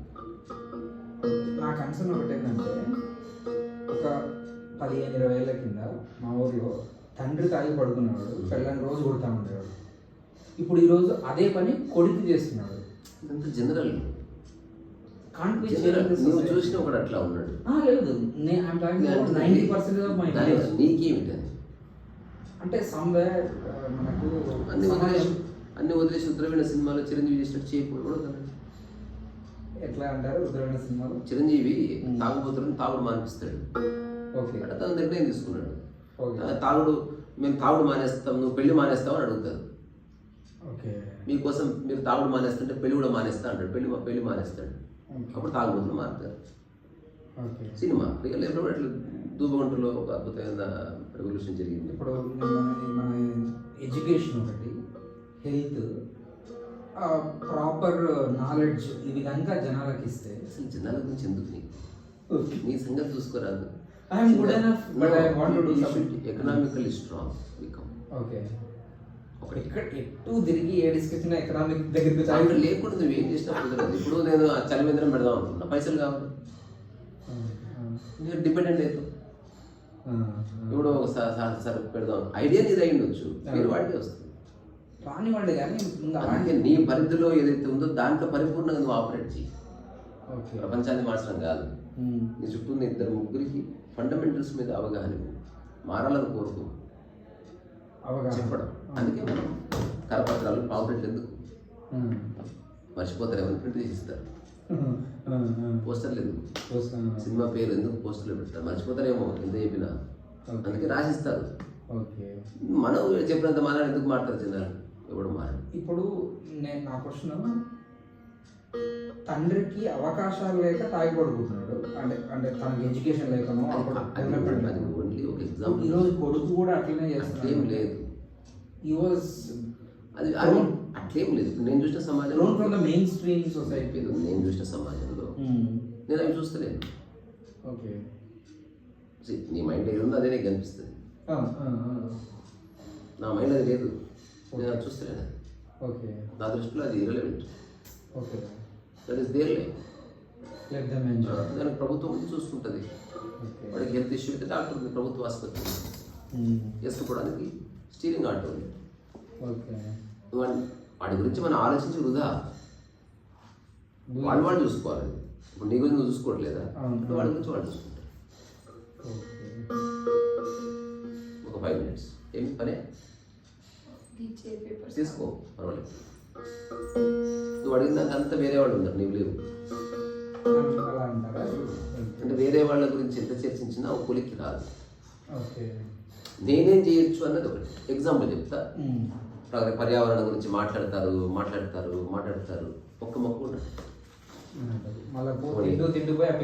నా కన్సర్న్ ఒకటి ఏంటంటే, ఒక 15-20 ఏళ్ళ కింద మా ఊర్లో తండ్రి తాగి పడుకునేవాడు, పిల్లని రోజు కొడతా ఉండేవాడు. ఇప్పుడు ఈరోజు అదే పని కొడుకు చేస్తున్నాడు. ఇదంతా జనరల్. నువ్వు చూసిన ఒకటి అట్లా ఉన్నాడు. లేదు, 90% ఆఫ్ మై లైఫ్. నీకేమిటి అంటే సమ్వేర్ మనకు అన్ని వదిలేసి రుద్రవీణ సినిమాలో చిరంజీవి చేసినట్టు చేయకూడదు కదా. ఎట్లా అంటారు? రుద్రవీణ సినిమాలో చిరంజీవి తాగుబోతులను తాగుడు మానిపిస్తాడు. ఓకే, అంటే తన నిర్ణయం తీసుకున్నాడు. తాగుడు మేము తాగుడు మానేస్తాం, నువ్వు పెళ్లి మానేస్తావు అని అడుగుతారు. ఓకే, మీకోసం మీరు తాగుడు మానేస్తుంటే పెళ్లి కూడా మానేస్తా అంటాడు. పెళ్లి మానేస్తాడు, అప్పుడు తాగుబోతులు మారుతారు. సినిమా రియల్ లైఫ్లో కూడా అట్లా దూబగుంటలో ఒక అద్భుతమైన రెవల్యూషన్ జరిగింది. ఇప్పుడు మన ఎడ్యుకేషన్ ఒకటి, హెల్త్, ప్రాపర్ నాలెడ్జ్, ఇవి కనుక జనాలకి ఇస్తే. అసలు జనాల గురించి ఎందుకు నీకు? నీ సంగతి చూసుకోరాదు. Economically strong become. ఓకే, ఎటు తిరిగి ఏ డిస్కషన్ ఎకనామిక్ దగ్గరికి లేకుండా నువ్వు ఏం చేసినా కుదరదు. ఇప్పుడు నేను చలివేంద్రం పెడదాం అనుకున్నా, పైసలు కావాలి, నేను డిపెండెంట్ అవుతావు. ఇప్పుడు ఒకసారి పెడదాం ఐడియా నీది అయి ఉండొచ్చు, మీరు వాడికే వస్తుంది, రానివ్వండి. కానీ అలాగే నీ పరిధిలో ఏదైతే ఉందో దాంట్లో పరిపూర్ణంగా నువ్వు ఆపరేట్ చేయి. ప్రపంచాన్ని మార్చడం కాదు, నీ చుట్టూ ఉన్న 2-3 ఫండమెంటల్స్ మీద అవగాహన మారాలని కోరుకో చెప్పడం. అందుకే మనం కరపత్రాలు పాంప్లెట్లు ఎందుకు మర్చిపోతారు, ఎవరు ప్రింట్ చేసి ఇస్తారు. పోస్టర్లు ఎందుకు, సినిమా పేరు ఎందుకు పోస్టర్లు పెడతారు, మర్చిపోతారేమో ఎంత చెప్పినా, అందుకే రాసిస్తారు. మనం చెప్పినంత మాట్లాడి ఎందుకు మాట్లాడతారు జనాలు, ఎవడు మాట్లాడు. ఇప్పుడు నేను నా క్వశ్చన్, తండ్రికి అవకాశాలు లేక తాగి పడుకుంటున్నాడు అంటే అంటే తనకి ఎడ్యుకేషన్ లేకనో ఓన్లీ ఒక ఎగ్జాంపుల్. ఈరోజు కొడుకు కూడా అట్లనే చేస్తున్నాడు. ఏం లేదు, ఈ వాజ్ అది అట్లేం లేదు. నేను చూసిన సమాజంలో మెయిన్ స్ట్రీమ్ సొసైటీ, నేను చూసిన సమాజంలో నేను అవి చూస్తలేను. ఓకే, నీ మైండ్ ఏది ఉందో అదే నీకు కనిపిస్తుంది, నా మైండ్ అది లేదు, నేను అది చూస్తలేను. ఓకే, నా దృష్టిలో అది irrelevant. Okay, that is their life. దానికి ప్రభుత్వం చూసుకుంటుంది. వాడికి హెల్త్ ఇష్యూ అయితే డాక్టర్ ప్రభుత్వ ఆసుపత్రి వేసుకోవడానికి స్టీరింగ్ ఆటో ఉంది. వాడి గురించి మనం ఆలోచించి వృధా, వాళ్ళు చూసుకోవాలి. ఇప్పుడు నీ గురించి నువ్వు చూసుకోవట్లేదా, వాడి గురించి వాళ్ళు చూసుకుంటారు. ఒక 5 minutes ఏమి పనే తీసుకో, పర్వాలేదు. నువ్వు అడిగినాక అంతా వేరే వాళ్ళు ఉన్నారు, నీవు లేవు. అంటే వేరే వాళ్ళ గురించి ఎంత చర్చించినా ఒక కొలిక్కి రాదు. నేనేం చేయొచ్చు అన్నది ఒకటి ఎగ్జాంపుల్ చెప్తా. పర్యావరణం గురించి మాట్లాడతారు ఒక్క మొక్క ఉండదు.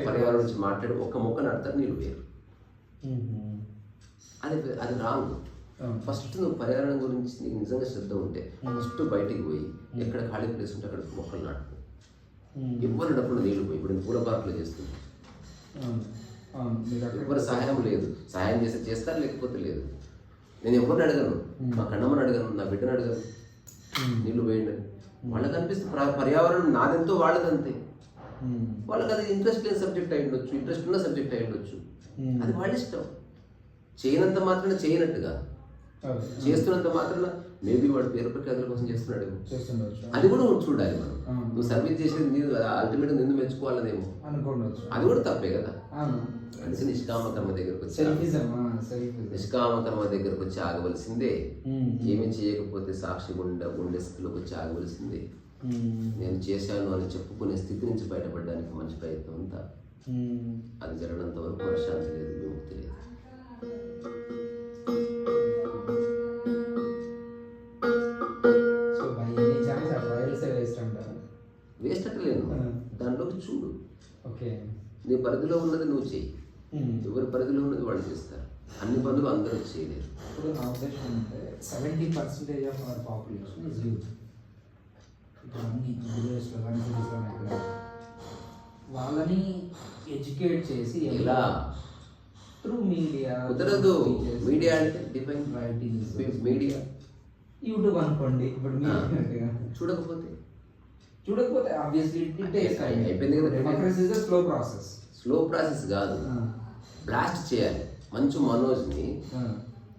పర్యావరణం గురించి మాట్లాడి ఒక్క మొక్క నడతారు, నీళ్ళు వేరు. అది రాంగ్. ఫస్ట్ నువ్వు పర్యావరణం గురించి నీకు నిజంగా శ్రద్ధ ఉంటే ఫస్ట్ బయటికి పోయి ఎక్కడ ఖాళీ ప్లేస్ ఉంటే అక్కడ మొక్కలు నాటుకో. ఎవ్వరు నీళ్ళు పోయి, ఇప్పుడు నేను పూల పార్కులో చేస్తున్నాను, ఎవరు సహాయం లేదు. సహాయం చేస్తారు, లేకపోతే లేదు. నేను ఎవరిని అడగను, మా కన్నమ్మని అడగను, నా బిడ్డను అడగను, నీళ్ళు పోయండి. వాళ్ళకి అనిపిస్తుంది పర్యావరణం నాదెంతో వాళ్ళదంతే. వాళ్ళకి అది ఇంట్రెస్ట్ లేని సబ్జెక్ట్ అయి ఉండొచ్చు, ఇంట్రెస్ట్ ఉన్న సబ్జెక్ట్ అయి ఉండొచ్చు, అది వాళ్ళ ఇష్టం. చేయనంత మాత్రాన చేయనట్టుగా, చేస్తున్నంత మాత్రాన మేబీ వాడు పేరు ప్రఖ్యాతుల కోసం చేస్తున్నాడు, అది కూడా చూడాలి మనం. నువ్వు సర్వీస్ చేసేది నీవు అల్టిమేట్గా నిన్ను మెచ్చుకోవాలనేమో, అది కూడా తప్పే కదా. అందుకే నిష్కామ కర్మ దగ్గరకు వచ్చి ఆగవలసిందే. ఏమీ చేయకపోతే సాక్షి ఉండే స్థితిలోకి వచ్చి ఆగవలసిందే. నేను చేశాను అని చెప్పుకునే స్థితి నుంచి బయటపడడానికి మంచి ప్రయత్నం అంతా. అది జరగడంత వరకు మనశ్శాంతి లేదు, విముక్తి లేదు. వేస్ట్ అట్టలేను, దాంట్లోకి చూడు. నీ పరిధిలో ఉన్నది నువ్వు చెయ్యి, ఎవరి పరిధిలో ఉన్నది వాళ్ళు చేస్తారు. అన్ని పనులు అందరూ చేయలేరు. ఇప్పుడు నా ఉద్దేశం అంటే 70% of our population is youth. ఇప్పుడు అన్ని విలేజ్లో వాళ్ళని ఎడ్యుకేట్ చేసి ఎలా త్రూ మీడియా కుదరదు. మీడియా అంటే డిఫైన్ మీడియా యూట్యూబ్ అనుకోండి. ఇప్పుడు చూడకపోతే ఆబ్వియస్లీ అయిపోయింది కదా. డెమోక్రసీ ఇస్ స్లో ప్రాసెస్ కాదు, బ్లాస్ట్ చేయాలి. మంచు మనోజ్ని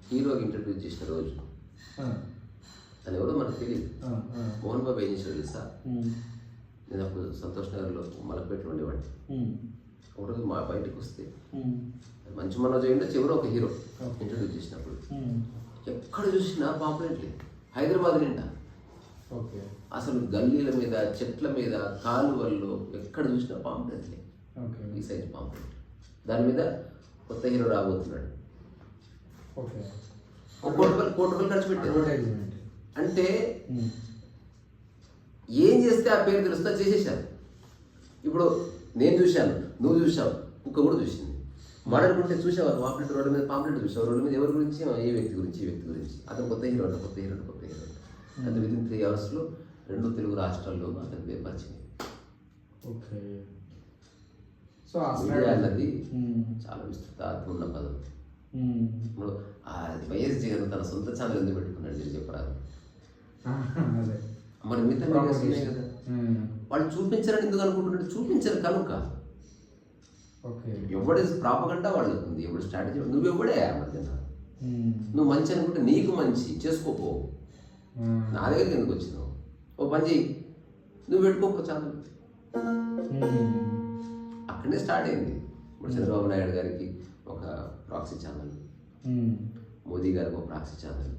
హీరోకి ఇంట్రడ్యూస్ చేసిన రోజు తను ఎవరో మనకు తెలియదు. మోహన్ బాబు ఏం చేశాడు తెలుసా? నేను అప్పుడు సంతోష్ నగర్లో మలపేటలో ఉండేవాడిని. ఒకరోజు మా బయటకు వస్తే మంచు మనోజ్ అయ్యిండొచ్చు, ఎవరో ఒక హీరో ఇంట్రడ్యూస్ చేసినప్పుడు ఎక్కడ చూసినా పాంప్లెట్ లేదు. హైదరాబాద్ నిండా అసలు గల్లీల మీద, చెట్ల మీద, కాలువల్లో ఎక్కడ చూసినా పాంప్లెట్ లేదు. ఈ సైజ్ పాంప్లెట్, దాని మీద కొత్త హీరో రాబోతున్నాడు, కోటి రూపాయలు ఖర్చు పెట్టారు. అంటే ఏం చేస్తే ఆ పేరు తెలుస్తా చేసేసారు. ఇప్పుడు నేను చూశాను, నువ్వు చూసావు, కుక్క కూడా చూసింది. మాట్లాడుకుంటే చూసావా పాంప్లెట్, రోడ్డు మీద పాంప్లెట్ చూసావు, రోడ్డు మీద ఎవరి గురించి, ఏ వ్యక్తి గురించి, అతను కొత్త హీరో అంట. అది వితిన్ 3 hours 2 తెలుగు రాష్ట్రాల్లో అతని పేరు పరిచయం. సో మీడియా అన్నది చాలా విస్తృతార్థం ఉన్న పదం. ఇప్పుడు వైఎస్ జగన్ తన సొంత ఛానల్ ఎందుకు పెట్టుకున్నాడు నేను చెప్పరాదు. మరి మిగతా మీడియా కదా వాళ్ళు చూపించారని ఎందుకు అనుకుంటున్నాడు? చూపించారు కనుక. ఎవడి ప్రాపగండా వాళ్ళకు ఉంది, ఎవడు స్ట్రాటజీ. నువ్వెవడే మధ్యన నువ్వు మంచి అనుకుంటే నీకు మంచి చేసుకోపో, నా దగ్గరికి ఎందుకు వచ్చినావు? ఓ పని చెయ్యి, నువ్వు పెట్టుకోపో ఛానల్. అక్కడనే స్టార్ట్ అయింది. ఇప్పుడు చంద్రబాబు నాయుడు గారికి ఒక ప్రాక్సీ ఛానల్, మోదీ గారికి ఒక ప్రాక్సీ ఛానల్,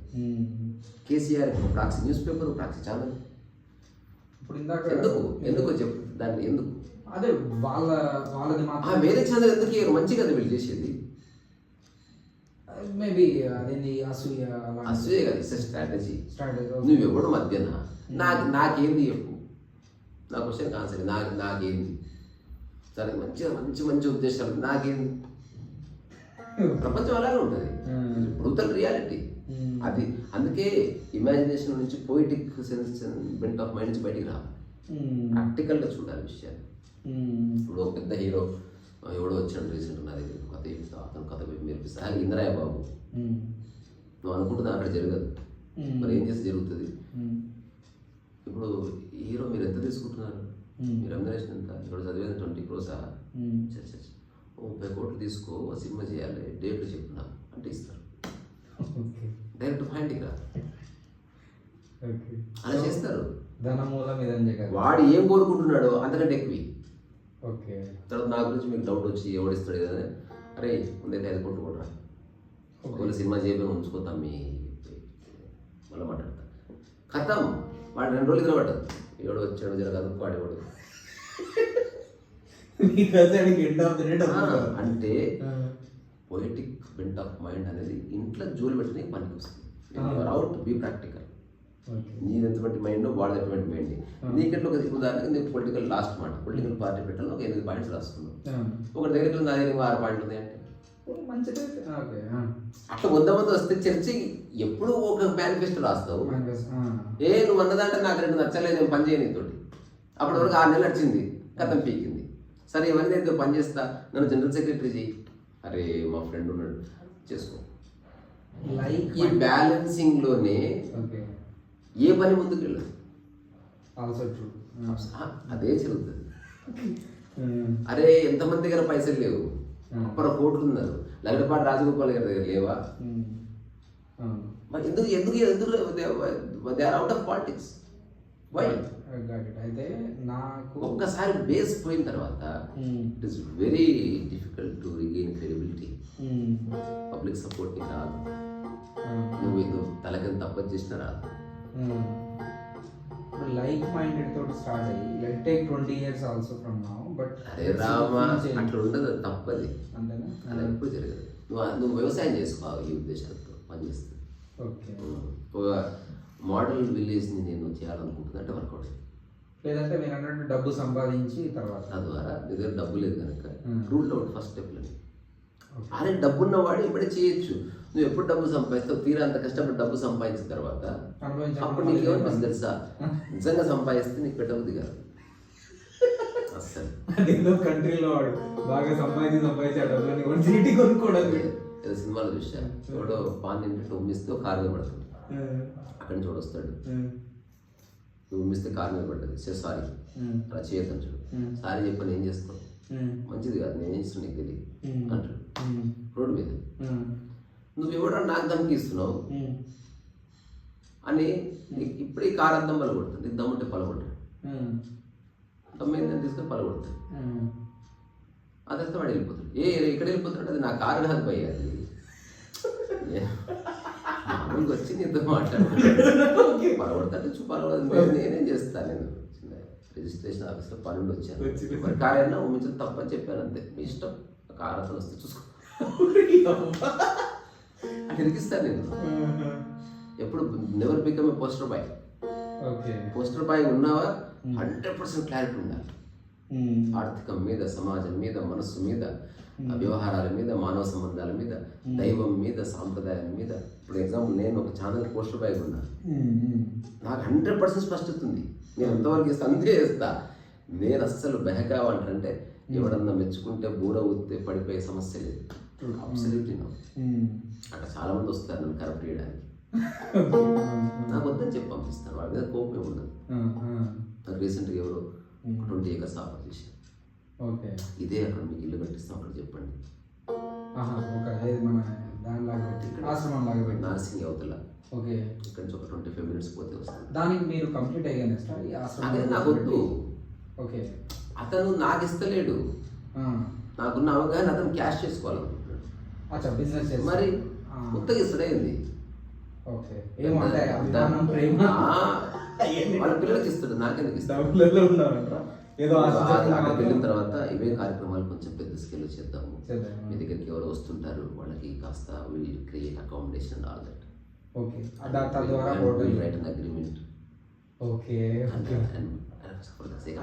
కేసీఆర్కి ఒక proxy news paper, proxy channel. ఇప్పుడు ఇందాక ఎందుకు చెప్పు దాన్ని ఎందుకు అదే వాళ్ళది మాత్రం వేరే ఛానల్ ఎందుకు ఇయ్యరు? మంచి కదా వీళ్ళు చేసేది. మేబీ అదేంటి అసూయ అసూయే కదా, స్ట్రాటజీ. స్ట్రాటజీ. నువ్వెవడు మధ్యన నాకేంది చెప్పు, నా క్వశ్చన్ ఆన్సర్ నాకేంది? సరే మంచి ఉద్దేశాలు నాకేంది? ప్రపంచం అలాగే ఉంటుంది, బ్రూటల్ రియాలిటీ అది. అందుకే ఇమాజినేషన్ నుంచి పోయిటిక్ బెంట్ ఆఫ్ మైండ్ నుంచి బయటికి రావాలి, ప్రాక్టికల్గా చూడాలి విషయాలు. ఇప్పుడు ఒక పెద్ద హీరో ఎవడో వచ్చాడు రీసెంట్ నా దగ్గర, కథ చెప్తా, అతను కథ నేర్పిస్తా, ఇంద్రాయ బాబు. నువ్వు అనుకుంటున్నా అక్కడ జరగదు, మరి ఏం చేస్తే జరుగుతుంది? ఇప్పుడు హీరో మీరు ఎంత తీసుకుంటున్నారు, మీ రెమ్యునరేషన్ ఎంత? ఇక్కడ చదివేది 20 crores. 30 కోట్లు తీసుకో, సినిమా చేయాలి, డేట్లు చెప్తున్నాం అంటే ఇస్తారు. డైరెక్ట్ పాయింట్కి రా, అలా చేస్తారు. ధనమూలం వాడు ఏం కోరుకుంటున్నాడో అంతకంటే ఎక్కువ. ఓకే. తర్వాత నా గురించి మీకు డౌట్ వచ్చి ఎవడిస్తాడు కదా, అరే ముందైతే 5 కోట్లు కొట్టరా, ఒకవేళ సినిమా చేయబోయి ఉంచుకోతాం మీ మళ్ళీ మాట్లాడతా. కథం వాడు 2 రోజులు ఇద్దరు పడ్డదు, ఎవడు వచ్చాడు జరగదు వాడేవాడు. అంటే పొయిటిక్ బెంట్ ఆఫ్ మైండ్ అనేది ఇంట్లో జోలు పెట్టడానికి పనికి వస్తుంది. Out be practical. నీది ఎంతమంది మైండ్, వాడు ఎటువంటి మైండ్. నీకెట్లో ఒక ఉదాహరణకి నీకు పొలిటికల్ లాస్ట్ మాట, పొలిటికల్ పార్టీ పెట్టాలని ఒక 8 పాయింట్స్ రాసుకున్నావు. ఒకటి దగ్గర నా దగ్గర 6 పాయింట్లు ఉన్నాయి అంటే అట్లా 100 మంది వస్తే చర్చి ఎప్పుడు ఒక మేనిఫెస్టో రాస్తావు. నువ్వు అన్నదంటే నాకు 2 నచ్చలేదు, నేను పని చేయని తోటి. అప్పటి వరకు 6 నెలలు వచ్చింది, కథం పీకింది. సరే ఇవన్నీ అయితే పని చేస్తా, నన్ను జనరల్ సెక్రటరీ చెయ్యి. అరే మా ఫ్రెండ్ ఉన్నాడు చేసుకో. ఈ బ్యాలెన్సింగ్ లోనే ఏ పని ముందుకు వెళ్ళదు, అదే జరుగుతుంది. అరే ఎంతమంది దగ్గర పైసలు లేవు, అప్పర కోట్లు ఉన్నారు, లగడపాటి రాజగోపాల్ గారి దగ్గర లేవా? మరి ఎందుకు they are out of politics. Why? అయితే నాకు ఒక్కసారి బేస్ పోయిన తర్వాత it is very difficult to regain credibility. Public support రాదు, నువ్వు ఏదో తలకని తప్పని చేసినా రాదు. లైక్ మైండెడ్ తోటి స్టార్ట్ అయ్యి let take 20 years also from now. But అరే రామా అట్లా ఉండదు, తప్పది, అలా ఎప్పుడు జరగదు. నువ్వు వ్యవసాయం చేసుకోవాలి ఈ ఉద్దేశాలతో పనిచేస్తుంది. ఒక మోడల్ విలేజ్ని నేను చేయాలనుకుంటున్నా అంటే వర్కౌట్. లేదంటే మీరు అన్నట్టు డబ్బు సంపాదించి తర్వాత తద్వారా నీ దగ్గర డబ్బు లేదు కనుక రూల్ అవుట్ ఫస్ట్ స్టెప్లో. అరే డబ్బున్నవాడు ఇప్పుడే చేయొచ్చు. నువ్వు ఎప్పుడు డబ్బు సంపాదిస్తావు, తీరా అంత కష్టపడి డబ్బు సంపాదించిన తర్వాత అప్పుడు నీకు ఏమనిపిస్తుంది తెలుసా, నిజంగా సంపాదిస్తే నీకు పెట్టబుద్ది కాదు అసలు. కంట్రీలో వాడు బాగా సంపాదించాడు కొనుక్కోవడం. ఏదో సినిమాలో చూసాను, ఎవడో పాన్ తింటే ఉమ్మిస్తే కారు మీద పడుతుంది, అక్కడి నుంచి వస్తాడు, నువ్వు ఉమ్మిస్తే కారు మీద పడ్డది, సారీ అలా చేయొద్దని చూడు, సారీ చెప్పని ఏం చేస్తావు, మంచిది కాదు, నేను ఏం చేస్తున్నా నీకు తెలియదు అంటాడు రోడ్డు మీద. నువ్వు ఎవడో నాకు దమ్కి ఇస్తున్నావు అని నీకు ఇప్పుడే కారు అద్దం పలగొడుతుంది, నీకు దమ్ముంటే పలగొట్టాడు, దమ్మైందని తీసుకొని పలగొడతాడు, అదంతా వాడు వెళ్ళిపోతాడు. ఎక్కడ వెళ్ళిపోతాడు, అది నా కారు కాదు పోయి, అది మామూలుగా వచ్చి నీతో మాట్లాడుతాడు, పలగొడతాడు పలగొడదు, నేనేం చేస్తాను, నేను రిజిస్ట్రేషన్ ఆఫీస్లో పనులు వచ్చాను, మరి కారు అయినా ఉమ్మించడం తప్పని చెప్పాను, అంతే మీ ఇష్టం, కారు అతను వస్తే చూసుకో అటు ఇరికిస్తాను నేను. ఎప్పుడు never become a poster boy. Poster boy ఉన్నావా 100% క్లారిటీ ఉండాలి, ఆర్థికం మీద, సమాజం మీద, మనస్సు మీద, వ్యవహారాల మీద, మానవ సంబంధాల మీద, దైవం మీద, సాంప్రదాయం మీద. ఇప్పుడు ఎగ్జాంపుల్ నేను ఒక ఛానల్ పోస్టర్ బాయ్ ఉన్నా, నాకు 100% స్పష్టత ఉంది, నేను ఎంతవరకు చేస్తా అంతే చేస్తా. నేను అస్సలు బెహకావ్ అంటే ఎవడన్నా మెచ్చుకుంటే బూర ఊస్తే పడిపోయే సమస్య లేదు, అబ్సల్యూట్లీ నో. అట్లా చాలా మంది వస్తారు నన్ను కరప్ట్ చేయడానికి, నాకు వద్దని చెప్పి పంపిస్తాను, వాడి మీద కోపం ఉండదు. నాకు రీసెంట్గా ఎవరో 20 acres ఆఫర్ చేశారు, ఇదే అక్కడ మీకు ఇల్లు కట్టిస్తాం అక్కడ చెప్పండి, నర్సింగ్ అవతల, ఇక్కడ నుంచి ఒక 25 minutes పోతే వస్తుంది. దానికి మీరు కంప్లీట్ అయ్యాను నాకు వద్దు, అతను నాకు ఇస్తలేడు, నాకున్న అవగాహన అతను క్యాష్ చేసుకోవాలనుకుంటున్నాడు, మరి కొత్తగా ఇస్తడైంది ఓకే ఏమంటే అభిమానం ప్రేమ వాళ్ళ పిల్లలకి ఇస్తాడు, నాకెందుకు ఇస్తాడు? డబ్బులలో ఉన్నారంట ఏదో అక్కడికి వెళ్ళిన తర్వాత ఇవే కార్యక్రమాలు కొంచెం పెద్ద స్కేల్లో చేద్దాము, మీ దగ్గరికి ఎవరు వస్తుంటారు వాళ్ళకి కాస్త will create accommodation all that. Okay తద్వారా hotel right an agreement. Okay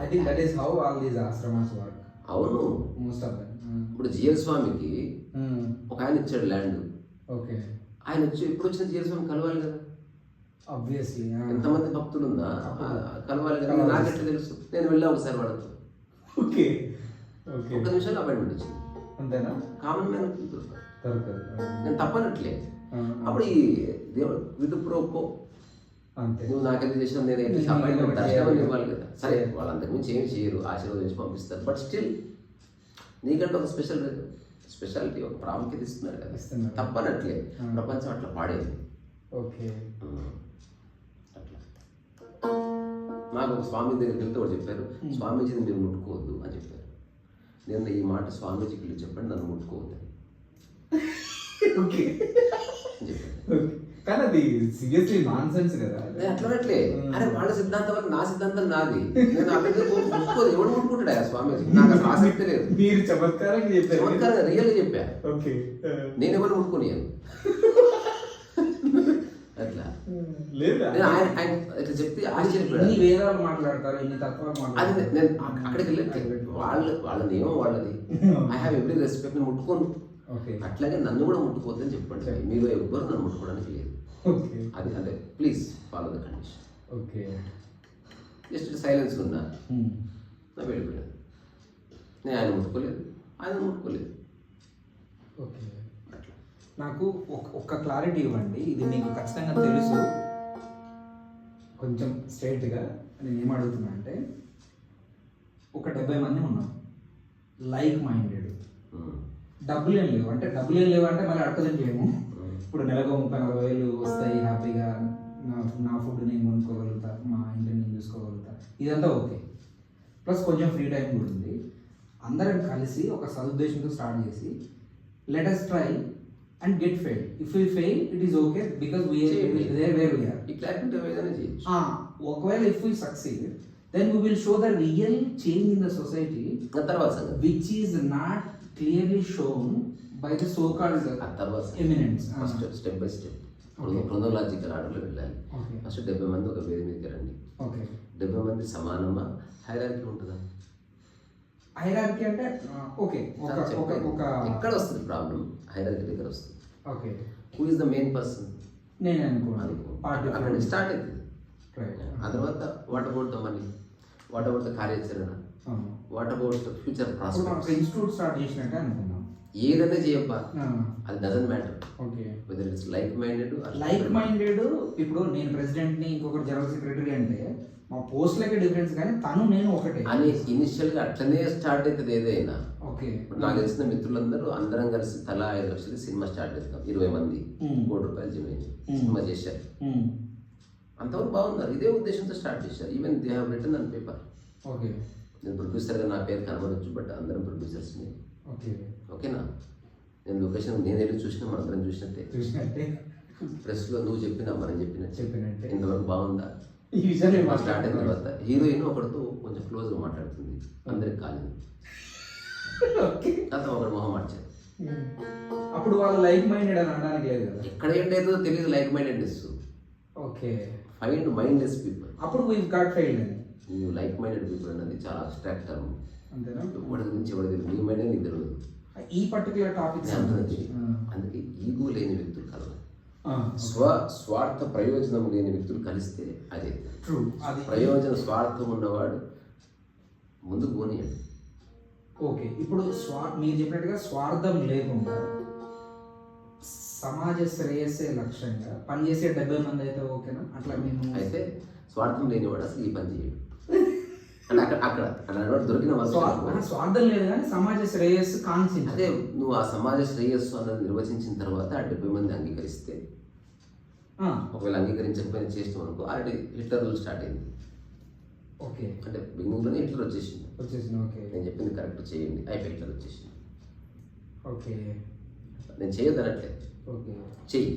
I think that is how all these ashrams work. అవును, మోస్ట్ ఆఫ్ దెమ్. ఇప్పుడు జిఎల్ స్వామికి ఒక ఆయన ఇచ్చాడు ల్యాండ్. ఓకే ఆయన వచ్చి ఇప్పుడు వచ్చిన జిఎల్ స్వామి కలవాలి కదా, ఆబ్వియస్లీ. ఎంతమంది భక్తులు ఉందా కలవాలి కదా. నాకెట్లా తెలుసు? నేను వెళ్ళా ఒకసారి వాళ్ళతో. ఓకే ఓకే ఒక్క నిమిషాలు అపాయింట్మెంట్ వచ్చింది. అంతేనా? కామన్ మ్యాన్ దొరకదు. నేను తప్పనట్లే. అప్పుడు ఈ దేవుడు విధు ప్రోకో అంతే. నువ్వు నాకెందుకు చేసినా నేను ఎట్లా అపాయింట్మెంట్ దర్శనం ఇవ్వాలి కదా. సరే వాళ్ళు అంతకుమించి ఏమి చేయరు, ఆశీర్వదించి పంపిస్తారు. బట్ స్టిల్ నీకంటే ఒక స్పెషాలిటీ ఒక ప్రాముఖ్యత ఇస్తున్నారు కదా, తప్పనట్లే. ప్రపంచం అట్లా పాడేది. ఓకే అట్లా నాకు ఒక స్వామి దగ్గరికి వెళ్తే ఒకటి చెప్పారు, స్వామీజీని మీరు ముట్టుకోవద్దు అని చెప్పారు. నేను ఈ మాట స్వామీజీకి వెళ్ళి చెప్పండి, నన్ను ముట్టుకోవద్దు అని ఓకే చెప్పాను. కానీ అది సీరియస్లీ నాన్ సెన్స్ కదా. అట్లనట్లే. అరే వాళ్ళ సిద్ధాంతం వల్ల నా సిద్ధాంతం నాది. నేను అతనికి ముట్టుకోదు. ఎవడు ముట్టుకుంటాడా స్వామీజీ? నాకు అసలు ఆసక్తి లేదు. మీరు చమత్కారంగా చెప్పారు. చమత్కారంగా రియల్గా చెప్పా. ఓకే నేను ఎవరు ముట్టుకోనియాను అట్లా లేదా? నేను ఆయన ఇట్లా చెప్తే ఆశ్చర్యపోయాడు. ఇన్ని వేదాలు మాట్లాడతారు, ఇన్ని తత్వాలు అది మాట్లాడతారు. నేను అక్కడికి వెళ్ళట్లేదు. వాళ్ళ నియమం వాళ్ళది. I have every respect. నేను ముట్టుకోను. ఓకే అట్లాగే నన్ను కూడా ముట్టుకోవద్దని చెప్పండి. మీరు ఎవ్వరు నన్ను ముట్టుకోవడానికి లేదు. ఓకే అది అంటే please follow the condition. Okay just silence ఉన్నా నా వెళ్ళిపోయాను. నేను ఆయన ముట్టుకోలేదు, ఆయన ముట్టుకోలేదు. ఓకే నాకు ఒక్క క్లారిటీ ఇవ్వండి, ఇది మీకు ఖచ్చితంగా తెలుసు. కొంచెం స్ట్రైట్గా నేను ఏం అడుగుతున్నా అంటే, ఒక 70 మంది ఉన్నాం లైక్ మైండెడ్. డబ్బులు ఏం లేవు అంటే మళ్ళీ అడగదని చేయము. ఇప్పుడు నెలకు 30-40 వేలు వస్తాయి, హ్యాపీగా నా ఫుడ్ నేను కొనుక్కోగలుగుతా, మా ఇంటిని నేను చూసుకోగలుగుతా, ఇదంతా ఓకే. ప్లస్ కొంచెం ఫ్రీ టైం కూడా ఉంది. అందరం కలిసి ఒక సదుద్దేశంతో స్టార్ట్ చేసి let us try and get fail. If you fail it is okay because wear we are. ఈ క్లారిటీ ఏదైనా చేయొచ్చు. ఒకవేళ if you succeed then we will show the real change in the society which is not clearly shown by the so-called eminence. Step by step chronological ఆర్డర్లో వెళ్ళాలి. First 70 మంది ఒక వేది మీదకి రండి. 70 మంది సమానమా, హైరార్కీ ఉంటుందా? హైరార్కీ అంటే ఓకే ఎక్కడ వస్తుంది ప్రాబ్లం? హైరార్కీ దగ్గర వస్తుంది. Okay who is the main person? నేను అనుకో అక్కడ స్టార్ట్ అవుతుంది. ఆ తర్వాత what about the money, what about the కార్యాచరణ, what about future prospects. Institute start చేసినట్టే అనుకున్నాం. ఏదైనా చేయబ్బా, అది doesn't matter. Okay whether it's like minded. ఇప్పుడు నేను ప్రెసిడెంట్ని, ఇంకొకటి జనరల్ సెక్రటరీ అంటే మా పోస్ట్లకే డిఫరెన్స్, కానీ తను నేను ఒకటే అని ఇనిషియల్గా అట్లనే స్టార్ట్ అవుతుంది ఏదైనా. ఓకే ఇప్పుడు నాకు తెలిసిన మిత్రులందరూ అందరం కలిసి తలా 5 లక్షలు సినిమా స్టార్ట్ చేస్తాం. 20 మంది ₹1 కోటి జమీన్ సినిమా చేశారు. అంతవరకు బాగున్నారు. ఇదే ఉద్దేశంతో స్టార్ట్ చేశారు. Even they have return on paper. Okay నేను ప్రొడ్యూసర్గా నా పేరు కనబడవచ్చు, బట్ అందరం ప్రొడ్యూసర్స్. ఓకేనా? నేను లొకేషన్ నేను వెళ్ళి చూసినా, మన అందరం చూసినట్టే. ప్రెస్లో నువ్వు చెప్పినా మనం చెప్పినట్టే. ఇంతవరకు బాగుందా? ఈ విషయం స్టార్ట్ అయిన తర్వాత హీరోయిన్ ఒకటితో కొంచెం క్లోజ్గా మాట్లాడుతుంది, అందరికి కాలేదు. తర్వాత ఒకటి మొహం మార్చారు. అప్పుడు వాళ్ళు లైక్ మైండెడ్ అని అనడానికి లేదు కదా. ఎక్కడ ఏంటో తెలియదు. Like mindedness. Okay find mindless people. అప్పుడు వీ గాట్ ఫెయిల్డ్ అని. నువ్వు లైక్ మైండెడ్ పీపుల్ అన్నది చాలా అబ్స్ట్రాక్ట్ టర్మ్. అంతేనా? ఎవరి గురించి ఎవరి తెలియదు. నీ మైండ్ నీకు తెలియదు. ఈ పర్టికులర్ టాపిక్ అందుకే ఈగో లేని వ్యక్తులు కలవాలి. స్వార్థ ప్రయోజనం లేని వ్యక్తులు కలిస్తే అదే ట్రూ. ప్రయోజన స్వార్థం ఉన్నవాడు ముందుకు పోనీయండి. ఓకే ఇప్పుడు మీరు చెప్పినట్టుగా స్వార్థం లేకుండా సమాజ శ్రేయస్సే లక్ష్యంగా పనిచేసే 70 మంది అయితే ఓకేనా? అట్లా మేము అయితే స్వార్థం లేనివాడు అసలు ఈ పని చేయడు. అంటే అక్కడ దొరికిన స్వార్థం లేదు కానీ సమాజ శ్రేయస్సు కాన్సెప్ట్. అదే నువ్వు ఆ సమాజ శ్రేయస్సు అన్నది నిర్వచించిన తర్వాత ఆ 70 మంది అంగీకరిస్తే, ఒకవేళ అంగీకరించకపోయినా చేస్తాం అనుకో, ఆల్రెడీ హిట్లర్ రూల్ స్టార్ట్ అయింది. ఓకే అంటే బిగినింగ్లోనే హిట్లర్ వచ్చేసింది. ఓకే నేను చెప్పింది కరెక్ట్ చేయండి, అయిపోయి హిట్లర్ వచ్చేసింది. ఓకే నేను చేయొద్దనట్లేదు, ఓకే చెయ్యి.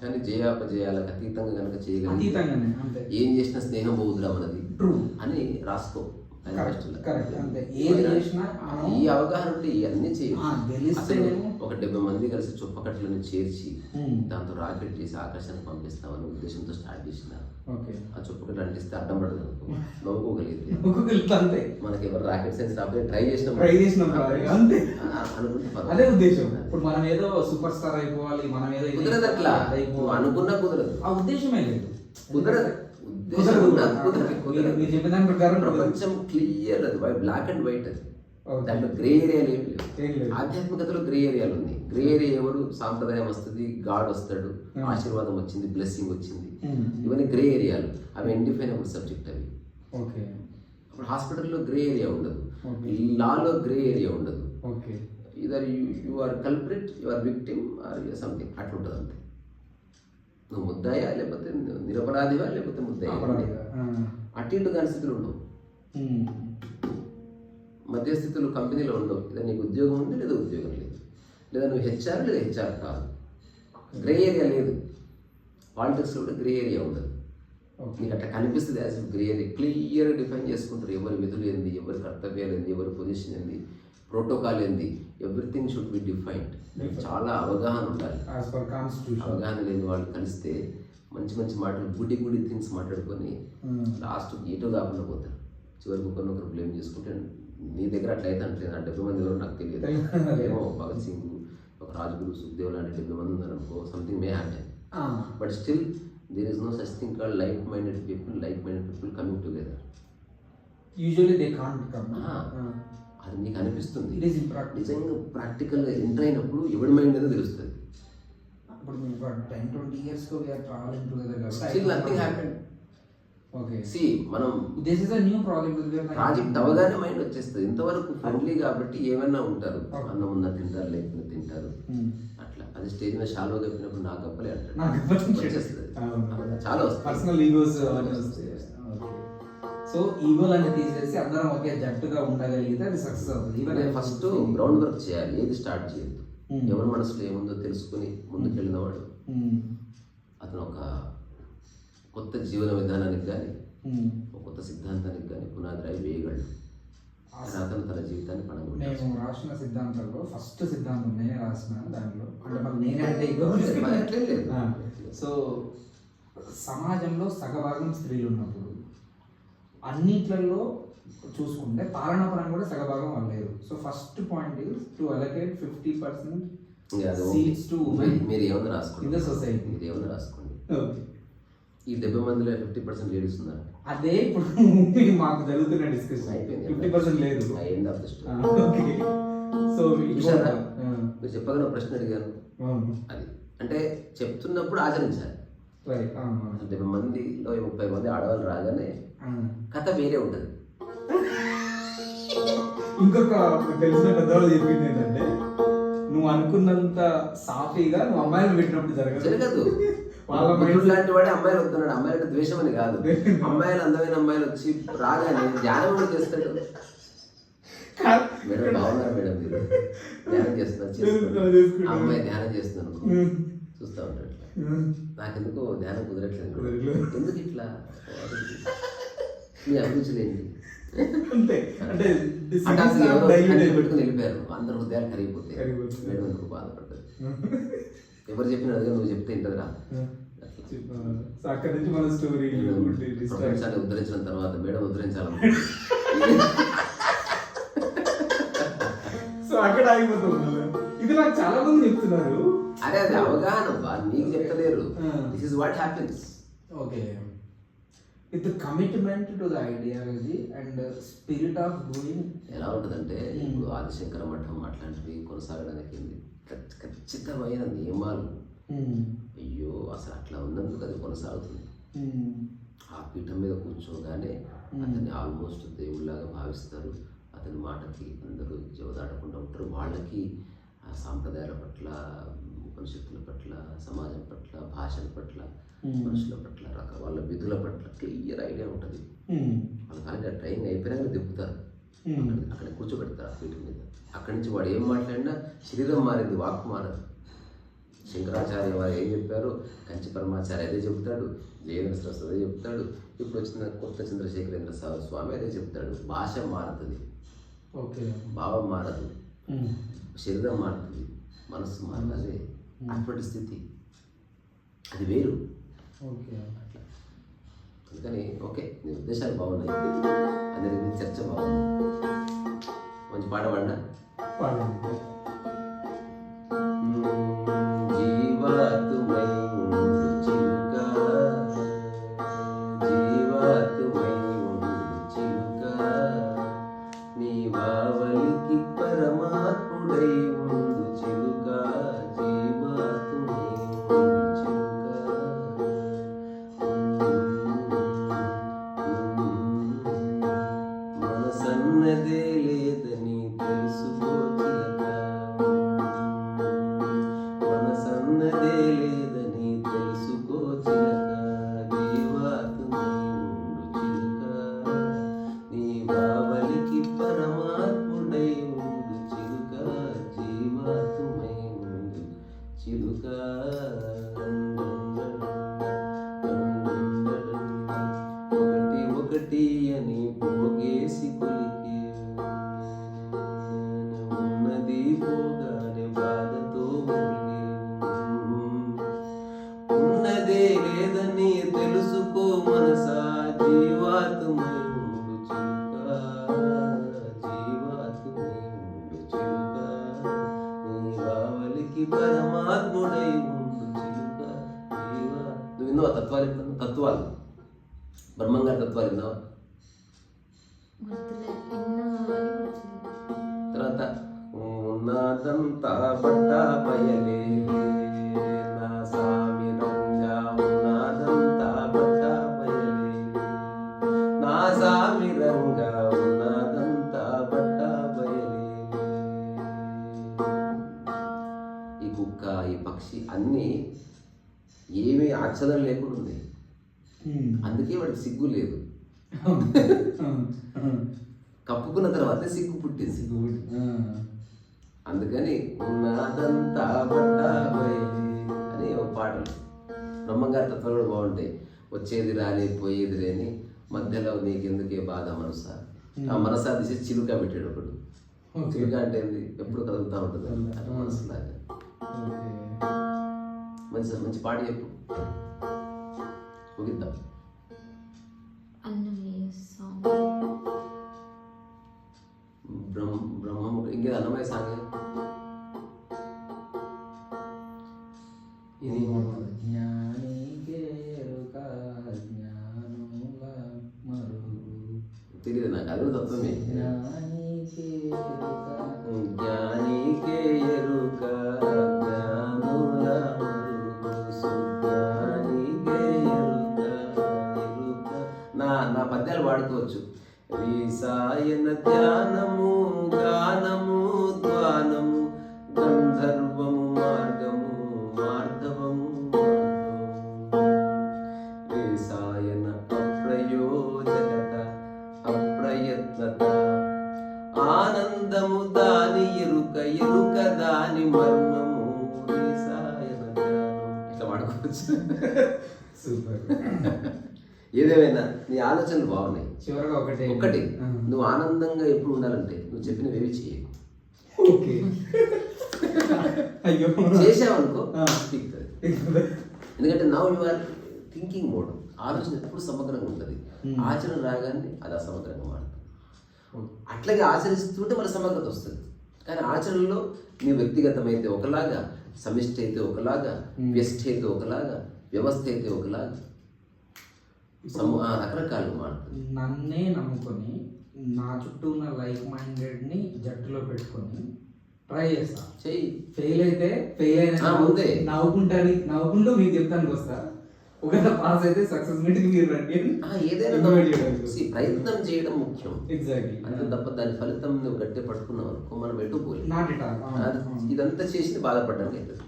కానీ జయాపజయాలకు అతీతంగా కనుక చేయగలిగితే అతీతంగానే అంతే. ఏం చేసినా స్నేహం పోదురా మనది True. అని రాసుకో మేనిఫెస్టోలో. కరెక్ట్ అంతే. ఏది చేసినా మనం ఈ అవగాహన ఉంటే ఇవన్నీ చేయొచ్చు. తెలిస్తేనేమో ఒక 70 మంది కలిసి చుప్పకట్లను చేర్చి దాంతో రాకెట్ చేసి ఆకాశానికి పంపిస్తామని ఉద్దేశంతో స్టార్ట్ చేసిన ఓకే. ఆ చుప్పకట్లు అంటిస్తే అడ్డం పడదు అనుకో, నవ్వుకోగలిగితే అంతే. మనకి ఎవరు రాకెట్ సైన్స్ రాకపోతే ట్రై చేసినాం ట్రై చేసినప్పుడు అంతే. అనుకుంటే పర్వాలేదు. అదే ఉద్దేశం. ఇప్పుడు మనం ఏదో సూపర్ స్టార్ అయిపోవాలి, మనం ఏదో ఇది కుదరదు అట్లా. నువ్వు అయిపోవాలి అనుకున్నా కుదరదు. ఆ ఉద్దేశమే లేదు. కుదరదు. కుదరదు. కుదరదు. మీరు చెప్పిన దాని ప్రకారం ప్రపంచం క్లియర్, అది బ్లాక్ అండ్ వైట్ అది. ఓకే. దాంట్లో గ్రే ఏరియాలు ఏమి ఏం లేవు. లేదు. ఆధ్యాత్మికతలో గ్రే ఏరియాలు ఉన్నాయి. గ్రే ఏరియా ఎవరు? సాంప్రదాయం వస్తుంది, గాడ్ వస్తాడు, ఆశీర్వాదం వచ్చింది, బ్లెస్సింగ్ వచ్చింది, ఇవన్నీ గ్రే ఏరియాలు. అవి ఇండిఫైనబుల్ సబ్జెక్ట్ అవి. ఓకే. అప్పుడు హాస్పిటల్లో గ్రే ఏరియా ఉండదు, ఓకే. లాలో గ్రే ఏరియా ఉండదు. Okay. Either you are culprit, you are victim or something అట్లా ఉంటుంది అంతే. నువ్వు ముద్దాయా లేకపోతే నిరపరాధివా లేకపోతే ముద్దాయా, అటు ఇటు దాని స్థితులు ఉండవు. మధ్యస్థితులు కంపెనీలో ఉండవు. లేదా నీకు ఉద్యోగం ఉంది లేదా ఉద్యోగం లేదు, లేదా నువ్వు హెచ్ఆర్ లేదా హెచ్ఆర్ కాదు. గ్రే ఏరియా లేదు. పాలిటిక్స్లో కూడా గ్రే ఏరియా ఉండదు. నీకు అట్లా కనిపిస్తుంది as grey area. Clear define చేసుకుంటారు ఎవరి విధులు ఏంది, ఎవరి కర్తవ్యాలు ఏంది, ఎవరి పొజిషన్ ఏంది, ప్రోటోకాల్ ఏంది. Everything should be defined. చాలా అవగాహన ఉండాలి. అవగాహన లేని వాళ్ళు కలిస్తే మంచి మంచి మాటలు, గుడి గుడి థింగ్స్ మాట్లాడుకొని లాస్ట్ ఏటో కాకుండా పోతారు. చివరికి ఒకరినొకరు బ్లేమ్ చేసుకుంటే నీ దగ్గర అట్లా అయితే అంటే 70 మంది ఎవరో నాకు తెలియదు. ఏమో భగత్ సింగ్, ఒక రాజ్గురు, సుఖ్దేవ్ లాంటి 70 మంది ఉన్నారు అనుకో, something may happen. But still there is no such thing called like minded people coming together. Usually they can't come. అది నీకు అనిపిస్తుంది. నిజంగా ప్రాక్టికల్గా ఎంటర్ అయినప్పుడు ఎవరి మైండ్ అనేది తెలుస్తుంది. ఇప్పుడు మేము 10-20 years we are traveling together. Still nothing happened. Okay. See, మనం this is a new project. Project అవగానే మైండ్ వచ్చేస్తుంది. ఇంతవరకు ఫ్రెండ్లీ కాబట్టి ఏమైనా ఉంటారు, అన్నం ఉన్న తింటారు, లేకపోతే తింటారు అట్లా. అది స్టేజ్ మీద షాలో చెప్పినప్పుడు నాకు గప్పలే అంటారు, వచ్చేస్తుంది. చాలా వస్తుంది. పర్సనల్ ఈగోస్ సో ఈగోలన్నీ తీసేసి అందరం ఒకే జట్టుగా ఉండగలిగితే అది సక్సెస్ అవుతుంది. ఈవెన్ ఫస్ట్ గ్రౌండ్ వర్క్ చేయాలి. ఏది స్టార్ట్ చేయొద్దు. ఎవరి మనసులో ఏముందో తెలుసుకుని ముందుకు వెళ్ళినవాడు అతను ఒక కొత్త జీవన విధానానికి కానీ ఒక కొత్త సిద్ధాంతానికి కానీ పునాది రాయి వేయగలడు. అతను తన జీవితాన్ని పడగొట్టాడు. నేను రాసిన సిద్ధాంతాల్లో ఫస్ట్ సిద్ధాంతం నేనే రాసిన దాంట్లో అంటే మరి నేనే అంటే లేదు. సో సమాజంలో సగభాగం స్త్రీలు ఉన్నప్పుడు అన్నిట్లలో చూసుకుంటే పాలనాపరంగా కూడా సగభాగం అవ్వలేదు. So first point is to allocate 50% seats to women. మీరు ఏమన్నా రాసుకోండి, ఇన్ ద సొసైటీ. మీరు ఏమన్నా రాసుకోండి. ఈ 70 మందిలో 50% లేడీస్ ఉన్నారు. అదే ఇప్పుడు మాకు జరుగుతున్న డిస్కషన్ అయిపోయింది. 50% లేదు. End of the story. So మీరు చెప్పగల ప్రశ్న అడిగాను. అది అంటే చెప్తున్నప్పుడు ఆచరించాలి. 70 మందిలో 30 మంది ఆడవాళ్ళు రాగానే కథ వేరే ఉంటుంది. ఇంకొక తెలిసిన పెద్దవాళ్ళు చెప్పింది ఏంటంటే నువ్వు అనుకున్నంత సాఫీగా నువ్వు అమ్మాయిలు పెట్టినప్పుడు జరగదు. వాళ్ళ లాంటి వాడే అమ్మాయిలు వస్తున్నాడు. అమ్మాయిలు ద్వేషం అని కాదు. అమ్మాయిలు అందమైన అమ్మాయిలు వచ్చి రాగానే ధ్యానం కూడా చేస్తాడు. మేడం బాగున్నారు మేడం, మీరు ధ్యానం చేస్తున్నారు, అమ్మాయి ధ్యానం చేస్తున్నాను చూస్తా ఉంటాడు. నాకెందుకు ధ్యానం కుదరట్లేదు. ఎందుకు ఇట్లా? మీ అభిరుచులు ఏంటి? పెట్టుకుని వెళ్ళిపోయారు. అందరు హృదయాలు కరిగిపోతాయి. మేడం ఎందుకు బాధపడ్డది? ఎవరు చెప్పిన అదిగా నువ్వు చెప్తే ఇంటదిరా. ప్రపంచాన్ని ఉద్ధరించిన తర్వాత మేడం ఉద్ధరించాలనుకుంటున్నాను. ఇది నాకు చాలా మంది చెప్తున్నారు. అరే అది అవగాహన, నీకు చెప్తలేరు. This is what happens. Okay, with commitment to the ideology and spirit of doing. ఎలా ఉంటుందంటే ఇప్పుడు ఆదిశంకర మఠం అట్లాంటివి కొనసాగడానికి ఖచ్చితమైన నియమాలు. అయ్యో అసలు అట్లా ఉన్నందుకు అది కొనసాగుతుంది. ఆ పీఠం మీద కూర్చోగానే అతన్ని ఆల్మోస్ట్ దేవుళ్ళలాగా భావిస్తారు. అతని మాటకి అందరూ జవదాటకుండా ఉంటారు. వాళ్ళకి ఆ సాంప్రదాయాల పట్ల, ఉపనిషత్తుల పట్ల, సమాజం పట్ల, భాషల పట్ల, మనుషుల పట్ల, వాళ్ళ విధుల పట్ల క్లియర్ ఐడియా ఉంటుంది. వాళ్ళ కానీ ఆ ట్రైనింగ్ అయిపోయినా దింపుతారు, అక్కడ కూర్చోబెడతారు ఆ పీఠం మీద. అక్కడి నుంచి వాడు ఏం మాట్లాడినా శరీరం మారింది, వాక్కు మారదు. శంకరాచార్య వారు ఏం చెప్పారు, కంచి పరమాచార్య అదే చెప్తాడు, జయేంద్ర సరస్వతి అదే చెప్తాడు, ఇప్పుడు వచ్చిన కొత్త చంద్రశేఖరేంద్ర స్వామి అదే చెప్తాడు. భాష మారుతుంది, భావం మారదు, శరీరం మారుతుంది, మనస్సు మారుతుంది. అటువంటి స్థితి అది వేరు. అందుకని ఓకే, నీ ఉద్దేశాలు బాగున్నాయి, అందరి గురించి చర్చ బాగుంది. మంచి పాట పాడినా జీవాతుమై ఉండు చిలుక, జీవాతుమై ఉండు చిలుక, నీ వావలికి పరమాత్ముడై ఉండు చిలుక, జీవాతుమై ఉండు చిలుక. మనసన్నదే లేదని తెలుసుకో చిలక, మనసన్నదే లేదని తెలుసుకో చిలక, జీవాతుమై ఉండు చిలుక, నీ బావలికి పరమాత్ముడై ఉండు చిలుక, జీవాతుమై ఉండు చిలుక. ఒకటి ఒకటి అని పోగేసి కొలికే ఉన్నది పోగానే బాధతో మునిగే, ఉన్నదే లేదని తెలుసుకో మనసా, జీవాతుమై ఉండు చిలుక, జీవాతుమై ఉండు చిలుక, నీ బావలికి పరమాత్ముడై ఉండు చిలుక, జీవా. నువ్వు విన్నావా తత్వాలు? ఎప్పుడు తత్వాలు, బ్రహ్మంగారి తత్వాలు విన్నావా? తర్వాత ఉన్నదంతా బట్ట బయలే నా సామి రంగా, ఉన్నదంతా బట్ట బయలే నా సామి రంగా, ఉన్నదంతా బట్ట బయలే. ఈ కుక్క, ఈ పక్షి అన్నీ ఏమీ ఆచరణ లేకుండా ఉంది, అందుకే వాడికి సిగ్గు లేదు. కప్పుకున్న తర్వాత సిగ్గు పుట్టింది. అందుకని ఉన్నదంతా బట్ట బయలే అని ఒక పాటలు. బ్రహ్మంగారి తత్వాలు కూడా బాగుంటాయి. వచ్చేది రాని పోయేది లేని మధ్యలో నీకెందుకే బాధ మనసా, ఆ మనసా తీసి చిలుక పెట్టాడు ఒకడు. చిలుక అంటే ఏంది, ఎప్పుడు కదులుతూ ఉంటుంది అది మనసులాగా. మంచి మంచి పాట చెప్పు, ముగిద్దాం. బ్రహ్మము ఇంకే అన్నమయ్య సాంగ్ తెలియదు నాకు, అది తత్వమే. జ్ఞానికే ఎరుక జ్ఞానుల సుజ్ఞానికే ఎరుక ఎరుక. నా పద్యాలు వాడుకోవచ్చు. వీసాయన ధ్యానము గానము ద్వానము గంధర్వము మార్గము మార్ధవము వీసాయన అప్రయోజకత అప్రయత్నత ఆనందము దాని ఎరుక ఎరుక దాని మర్మము వీసాయన ధ్యానం. ఇట్లా వాడుకోవచ్చు. సూపర్. ఏదేమైనా నీ ఆలోచనలు బాగున్నాయి. చివరగా ఒకటి, నువ్వు ఆనందంగా ఎప్పుడు ఉండాలంటే నువ్వు చెప్పినవి ఏవి చేయకు. చేసావనుకో ఎందుకంటే now you are thinking mode. ఆలోచన ఎప్పుడు సమగ్రంగా ఉంటుంది, ఆచరణ రాగానే అది అసమగ్రంగా మారుతుంది. అట్లాగే ఆచరిస్తుంటే మన సమగ్రత వస్తుంది. కానీ ఆచరణలో నీ వ్యక్తిగతమైతే ఒకలాగా, సమిష్టి అయితే ఒకలాగా, వ్యష్టి అయితే ఒకలాగా, వ్యవస్థ అయితే ఒకలాగా, రకరకాలు మారుతుంది. నన్నే నమ్ముకొని నా చుట్టూ ఉన్న లైక్ మైండెడ్ని జట్టులో పెట్టుకొని ట్రై చేస్తా. చెయ్యి. ఫెయిల్ అయితే ఫెయిల్ అయినా నవ్వుకుంటూ మీకు చెప్తానికి వస్తా. ఒకవేళ పాస్ అయితే సక్సెస్ మీట్కి మీరు రండి. ఏదైనా ప్రయత్నం చేయడం ముఖ్యం. ఎగ్జాక్ట్లీ. అంతే తప్ప దాని ఫలితం నువ్వు గట్టి పట్టుకున్నావు అనుకో మనం ఎటు పోలేదు. ఇదంతా చేసి బాధపడ్డానికి అవుతుంది.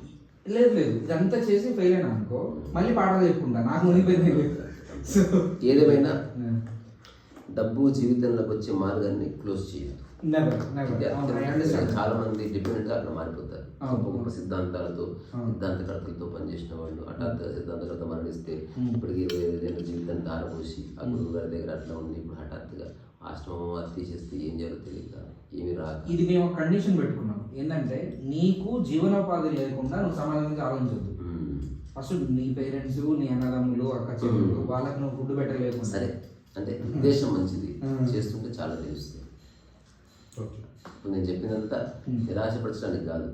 లేదు ఇదంతా చేసి ఫెయిల్ అయినా అనుకో మళ్ళీ పాటలు చెప్పుకుంటా, నాకు మునిపోయింది. ఏదేమైనా డబ్బు జీవితంలోకి వచ్చే మార్గాన్ని క్లోజ్ చేయదు. చాలా మంది డిపెండెంట్ గా అట్లా మారిపోతారు. గొప్ప గొప్ప సిద్ధాంతాలతో సిద్ధాంతకర్తలతో పనిచేసిన వాళ్ళు హఠాత్తుగా సిద్ధాంతకర్త మరణిస్తే ఇప్పటికి 25 ఏళ్ళ జీవితాన్ని దారపోసి ఆ గురువు గారి దగ్గర అట్లా ఉండి ఇప్పుడు హఠాత్తుగా ఆశ్రమం అది తీసేస్తే ఏం చేయాలో తెలియక ఏమి రాక. ఇది మేము ఒక కండిషన్ పెట్టుకున్నాం ఏంటంటే నీకు జీవనోపాధి లేకుండా నువ్వు సమాజానికి ఆలోచించద్దు. ఫస్ట్ నీ పేరెంట్స్ నీ అన్నదమ్ములు అక్క చెల్లెలు వాళ్ళకి నువ్వు ఫుడ్ పెట్టలేదు సరే అంటే ఉద్దేశం మంచిది చేస్తుంటే చాలా తెలుస్తుంది. ఇప్పుడు నేను చెప్పినంతా నిరాశపరచడానికి కాదు,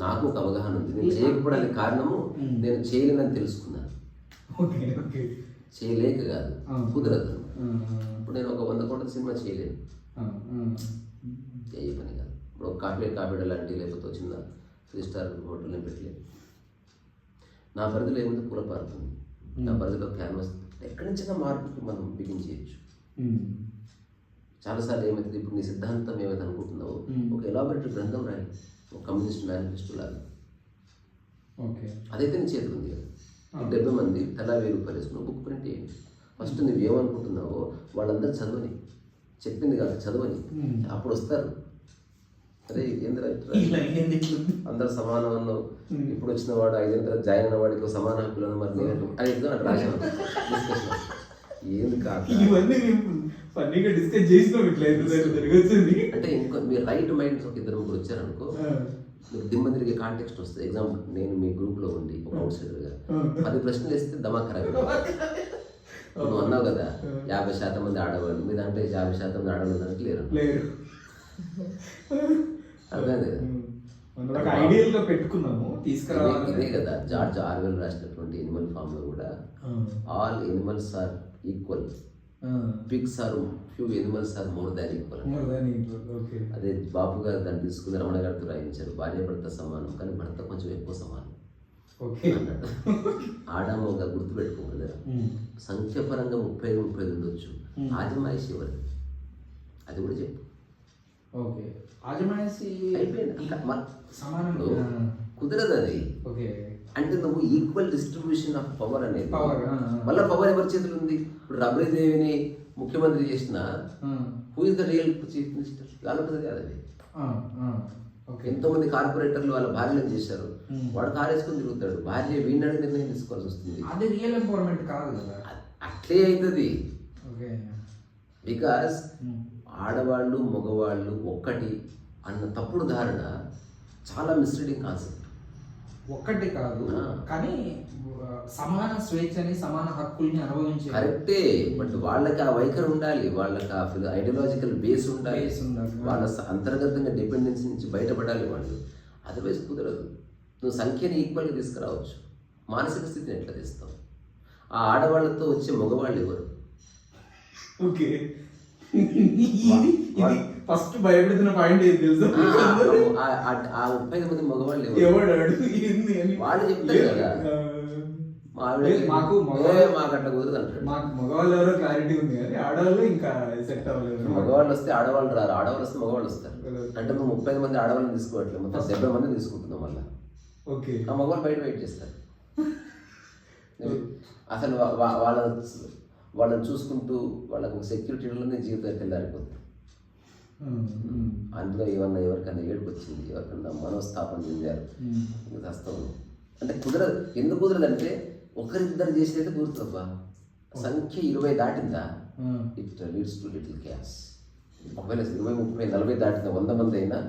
నాకు ఒక అవగాహన ఉంది. నేను చేయకపోవడానికి కారణము నేను చేయలేనని తెలుసుకున్నాను. చేయలేక కాదు, కుదరదు. ఇప్పుడు నేను ఒక 100 కోట్ల సినిమా చేయలేను, ఏ పని కాదు. ఇప్పుడు ఒక కాఫీ లాంటి లేకపోతే చిన్న 3 స్టార్ హోటల్ నేను పెట్టలేను. నా పరిధిలో ఏముంది, పూల పార్క్ ఉంది, నా పరిధిలో క్యాన్వాస్, ఎక్కడి నుంచైనా మార్పుకి మనం బిగించేయచ్చు. చాలాసార్లు ఏమవుతుంది, ఇప్పుడు నీ సిద్ధాంతం ఏమైతే అనుకుంటున్నావో ఒక ఎలాబొరేటరీ గ్రంథం రాయి, ఒక కమ్యూనిస్ట్ మేనిఫెస్టో లాగా. అదైతే నీ చేతులు ఉంది కదా. 70 మంది తలా 1000 రూపాయలు వేసుకున్నావు, బుక్ ప్రింట్ చేయండి. ఫస్ట్ నువ్వు ఏమనుకుంటున్నావో వాళ్ళందరూ చదవని, చెప్పింది కాదు చదవని, అప్పుడు వస్తారు. అరే ఏంద్ర అందరు సమానం అన్నావు, ఇప్పుడు వచ్చిన వాడు 5 ఏళ్ళ తర్వాత జాయిన్ అయిన వాడికి సమాన హక్కులను మరి నేను అది నాకు రాశాను డిస్కషన్. ఏంది కాదు అంటే ఇంకో మీరు రైట్ మైండ్స్ ఒక 2-3 వచ్చారనుకో, మీకు దిమ్మ తిరిగే కాంటెక్స్ట్ వస్తుంది. ఎగ్జాంపుల్ నేను మీ గ్రూప్లో ఉండి ఒక అవుట్ సైడర్గా 10 ప్రశ్నలు వేస్తే దమా ఖరాబ్. నువ్వు అన్నావు కదా 50% మంది ఆడవాళ్ళు, మీ దాంట్లో 50% మంది ఆడవాళ్ళు దాంట్లో లేరు. అర్థమైంది కదా, పెట్టుకున్నాము తీసుకురావాలి. ఇదే కదా జార్జ్ ఆర్వెల్ రాసినటువంటి ఎనిమల్ ఫామ్ లో కూడా all animals are equal, pigs are few animals are more than equal. అదే బాపు గారు దాన్ని తీసుకుని రమణ గారితో రాయించారు, భార్య భర్త సమానం కానీ భర్త కొంచెం ఎక్కువ సమానం అన్నాడు. ఆడమోగా గుర్తుపెట్టుకోగలరా, సంఖ్యపరంగా 35 ఉండొచ్చు, ఆజమాయిషి ఎవరిది అది కూడా చెప్పు. కుదరదు అది. అంటే నువ్వు ఈక్వల్ డిస్ట్రిబ్యూషన్ ఆఫ్ పవర్ అనేది, మళ్ళీ పవర్ ఎవరి చేతులు ఉంది. ఇప్పుడు రబ్రీదేవిని ముఖ్యమంత్రి చేసిన who is the real chief minister? Laluprasad Yadav. ఎంతో మంది కార్పొరేటర్లు వాళ్ళ భార్యలను చేశారు, వాడు కారు వేసుకొని తిరుగుతాడు, భార్య వీడినాడు నిర్ణయం తీసుకోవాల్సి వస్తుంది. అది రియల్ ఎంపవర్మెంట్ కాదు కదా, అట్లే అవుతుంది. బికాస్ ఆడవాళ్ళు మగవాళ్ళు ఒక్కటి అన్న తప్పుడు ధారణ చాలా మిస్లీడింగ్ కాన్సెప్ట్. ఒక్కటి కాదు కానీ సమాన స్వేచ్ఛని సమాన హక్కుల్ని అనుభవించే కరెక్టే, బట్ వాళ్ళకి ఆ వైఖరి ఉండాలి, వాళ్ళకి ఆ ఐడియాలజికల్ బేస్ ఉండాలి, వాళ్ళ అంతర్గతంగా డిపెండెన్సీ నుంచి బయటపడాలి వాళ్ళు. అదర్వైజ్ కుదరదు. నువ్వు సంఖ్యని ఈక్వల్గా తీసుకురావచ్చు, మానసిక స్థితిని ఎట్లా తెస్తావు? ఆ ఆడవాళ్ళతో వచ్చే మగవాళ్ళు ఎవరు? ఓకే, ఫస్ట్ భయపెడుతున్న పాయింట్ ఏది తెలుసు? ఆ 35 మంది మగవాళ్ళు వాళ్ళు చెప్తారు కదా, మాకు అట్లా కుదరదు అంటారు. మాకు మగవాళ్ళు ఎవరో క్లారిటీ ఉంది కానీ ఆడవాళ్ళు ఇంకా సెట్ అవ్వలేదు. మగవాళ్ళు వస్తే ఆడవాళ్ళు రారు, ఆడవాళ్ళు వస్తే మగవాళ్ళు వస్తారు. అంటే మేము 35 మంది ఆడవాళ్ళని తీసుకోవట్లేదు, మొత్తం 70 మంది తీసుకుంటున్నాం. మళ్ళీ ఓకే, ఆ మగవాళ్ళు బయట వెయిట్ చేస్తారు. అసలు వాళ్ళని చూసుకుంటూ వాళ్ళకు సెక్యూరిటీలోనే జీవితం తెల్లారిపోతుంది. అందులో ఎవరికన్నా ఏడుపు వచ్చింది, ఎవరికన్నా మనోస్థాపన చెందారు, హస్తం అంటే కుదరదు. ఎందుకు కుదరదు అంటే ఒకరిద్దరు చేసేది కుదురుతుందబ్బా. సంఖ్య 20 దాటిందా ఇట్ లీడ్స్ టు లిటిల్ క్యాస్. ఒకవేళ 20, 30, 40 దాటిన 100 మంది అయినా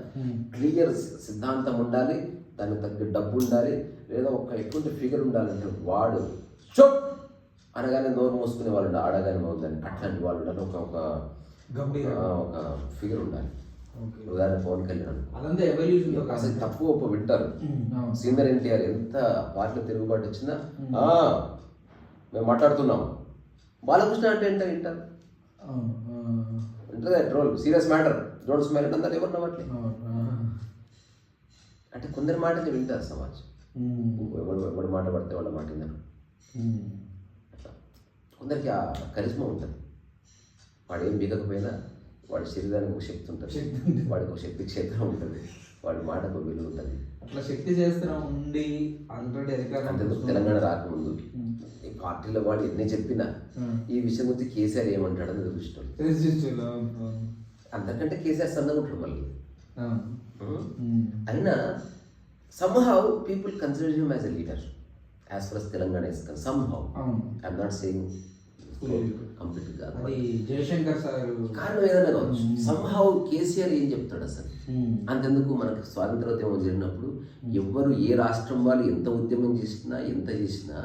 క్లియర్ సిద్ధాంతం ఉండాలి, దానికి తగ్గ డబ్బు ఉండాలి, లేదా ఒక ఎటువంటి ఫిగర్ ఉండాలంటే వాడు చోప్ అనగానే నోరు మూసుకునే వాళ్ళు ఆడగానే ఉందని అట్లాంటి వాళ్ళు ఉండాలి. ఒక ఫిగర్ ఉండాలి. ఉదాహరణ పవన్ కళ్యాణ్ అసలు తక్కువ వింటారు. సీనియర్ ఎన్టీఆర్ ఎంత పార్టీలో తిరుగుబాటు వచ్చినా మేము మాట్లాడుతున్నాం, బాలకృష్ణ అంటే ఏంటో వింటారు. అంటే troll serious matter, don't smile అంటే అందరు ఎవరు నవ్వట్లే. అంటే కొందరి మాటలు వింటారు సమాజం, ఎవడు మాట పడితే వాళ్ళ మాట విన్నారు. అట్లా కొందరికి ఆ కరిష్మా ఉంటుంది. వాడు ఏం బీగకపోయినా వాడి శరీరానికి ఒక శక్తి ఉంటుంది, వాడికి ఒక శక్తి క్షేత్రం ఉంటుంది. వాడి మాటకు విలువ ఉంటుంది. అట్లా శక్తి చేస్తున్నా ఉండి ఆల్రెడీ అంతేందుకు తెలంగాణ రాకముందు ఈ పార్టీలో వాళ్ళు ఎన్ని చెప్పినా ఈ విషయం గురించి కేసీఆర్ ఏమంటాడని చూపిస్తాం. అంతకంటే కేసీఆర్ సన్నగా ఉంటాడు మళ్ళీ. అయినా somehow people consider him as a leader as far as Telangana is concerned. Somehow I'm not saying complete కాదు, అది జయశంకర్ సార్ కారణం ఏదైనా కావచ్చు. somehow కేసీఆర్ ఏం చెప్తాడు అసలు. అంతెందుకు మనకు స్వాతంత్రోద్యమం జరిగినప్పుడు ఎవ్వరు ఏ రాష్ట్రం వాళ్ళు ఎంత ఉద్యమం చేసినా ఎంత చేసినా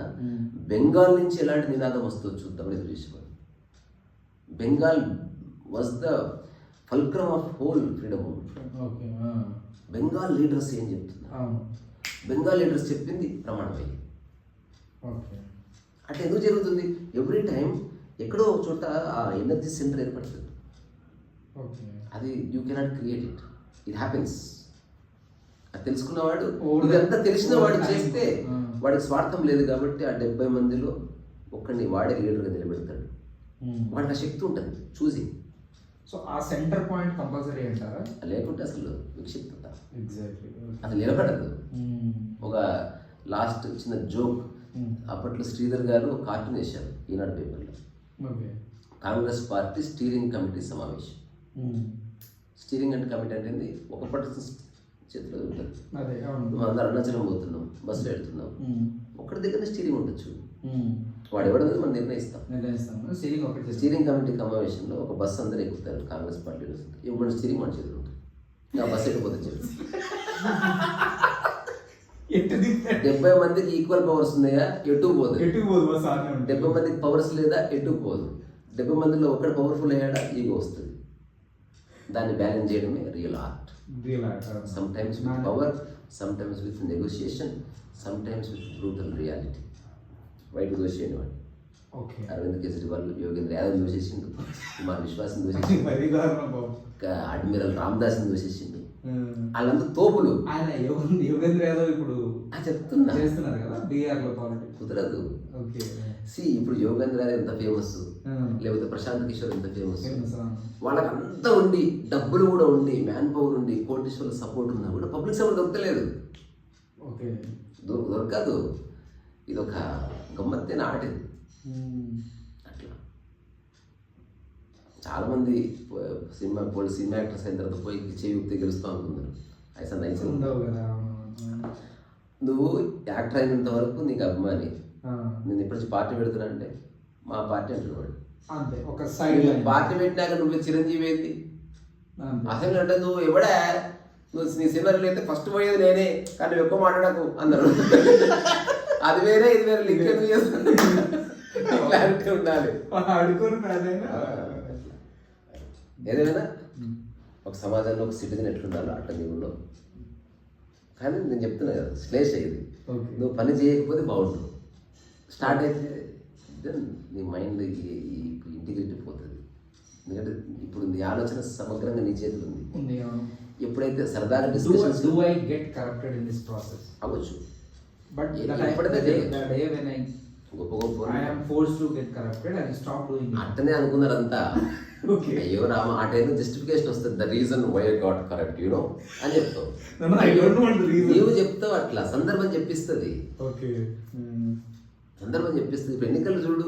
బెంగాల్ నుంచి ఎలాంటి నినాదం వస్తుందో చూద్దాం ఎదురు చేసేవాడు. Bengal was the fulcrum of whole freedom movement. Bengal leaders ఏం చెప్తున్నారు, బెంగాల్ లీడర్స్ చెప్పింది ప్రమాణమయ్యి. అట్లా ఎందుకు జరుగుతుంది? ఎవ్రీ టైం ఎక్కడో ఒక చోట ఆ ఎనర్జీ సెంటర్ ఏర్పడుతుంది. అది you cannot create it, it happens. అది తెలుసుకున్నవాడు, ఇదంతా తెలిసిన వాడు చేస్తే వాడికి స్వార్థం లేదు కాబట్టి ఆ 70 మందిలో ఒక్కడిని వాడే లీడర్గా నిలబెడతాడు. వాడికి శక్తి ఉంటుంది చూసి. సో ఆ సెంటర్ పాయింట్ కంపల్సరీ అంటారా? లేకుంటే అసలు విక్షిప్తత ఎగ్జాక్ట్లీ అసలు నిలబడదు. ఒక లాస్ట్ చిన్న జోక్, అప్పట్లో శ్రీధర్ గారు ఒక కార్టూన్ వేశారు ఈనాడు పేపర్లో. కాంగ్రెస్ పార్టీ స్టీరింగ్ కమిటీ సమావేశం. స్టీరింగ్ అంటే కమిటీ అంటే ఒక పర్సన్ చేతిలో ఉంటుంది. మనం అందరూ అరుణాచలం పోతున్నాం, బస్సులో వెళ్తున్నాం, ఒక్కడి దగ్గర స్టీరింగ్ ఉండొచ్చు, వాడు ఎవడన్నది మనం నిర్ణయిస్తాం. స్టీరింగ్ కమిటీ సమావేశంలో ఒక బస్సు అందరూ ఎక్కుతారు కాంగ్రెస్ పార్టీ, ఇవ్వండి స్టీరింగ్ మన చేతిలో ఉంటుంది. ఆ బస్సు ఎక్కిపోతే చెప్పి 70 మందికి ఈక్వల్ పవర్స్ ఉన్నాయా? ఎటు పోదు. 70 మందికి పవర్స్ లేదా? ఎటు పోదు. 70 మందిలో ఒక్కడు పవర్ఫుల్ అయ్యాడా? ఈగో వస్తుంది. దాన్ని బ్యాలెన్స్ చేయడమే real art. Sometimes with power, sometimes with negotiation, sometimes with brutal reality. White దోషేయండి వాడు. అరవింద్ కేజ్రీవాల్, యోగేంద్ర యాదవ్ దోషేసిండు, కుమార్ విశ్వాసం దోషేసిండు, అడ్మిరల్ రామదాస్ని దోషేసిండు. వాళ్ళంతా తోపులు. ఆయన యోగేంద్ర యాదవ్ ఇప్పుడు చెప్తున్నా చేస్తున్నారు కదా బీఆర్ లో పాలిటిక్స్. కుదరదు. ఇప్పుడు యోగేంద్ర యాదవ్ ఎంత ఫేమస్, లేకపోతే ప్రశాంత్ కిషోర్ ఎంత ఫేమస్, వాళ్ళకంతా ఉండి డబ్బులు కూడా ఉండి మ్యాన్ పవర్ ఉండి కోటేశ్వర్ల సపోర్ట్ ఉన్నా కూడా పబ్లిక్ సపోర్ట్ దొరకలేదు. దొరకదు. ఇది ఒక గమ్మత్తైన ఆట ఇది. అట్లా చాలామంది సినిమా యాక్టర్స్ అయిన తర్వాత పోయి చేయుక్తి గెలుస్తాం అనుకున్నారు. అయితే నైస్ నువ్వు యాక్టర్ అయినంత వరకు నీకు అభిమాని. నేను ఇప్పటి పార్టీ పెడుతున్నా అంటే మా పార్టీ అంటున్నాడు. పార్టీ పెట్టినాక నువ్వు చిరంజీవి ఏంది అసలు అంటే నువ్వు ఎవడా, నువ్వు నీ సినిమాలు అయితే ఫస్ట్ పోయేది నేనే కానీ నువ్వు ఎక్కువ మాట్లాడకు అన్నారు. అది వేరే ఇది వేరే లింక్ ఎందుకు చేస్తుంది? క్లారిటీ ఉండాలి. ఏదైనా ఒక సమాజంలో ఒక సిటిజన్ ఎట్లుండాలో అట్లా నీవులో. కానీ నేను చెప్తున్నా కదా, స్లేష్ అయ్యేది నువ్వు పని చేయకపోతే బాగుంటుంది. స్టార్ట్ అయితే దెన్ నీ మైండ్ ఇంటిగ్రిటీ పోతుంది. ఎందుకంటే ఇప్పుడు నీ ఆలోచన సమగ్రంగా నీ చేతులు ఉంది. ఎప్పుడైతే సరదాగా డిస్కషన్స్ అవ్వచ్చు, బట్ అట్టనే అనుకున్నారంతా. అయ్యో రామ, ఆ టైం జస్టిఫికేషన్ వస్తుంది, the reason why I got correct you know అని చెప్తావు. నీవు చెప్తావు అట్లా, సందర్భం చెప్పిస్తుంది. సందర్భం చెప్పిస్తుంది. ఇప్పుడు ఎన్నికలు చూడు,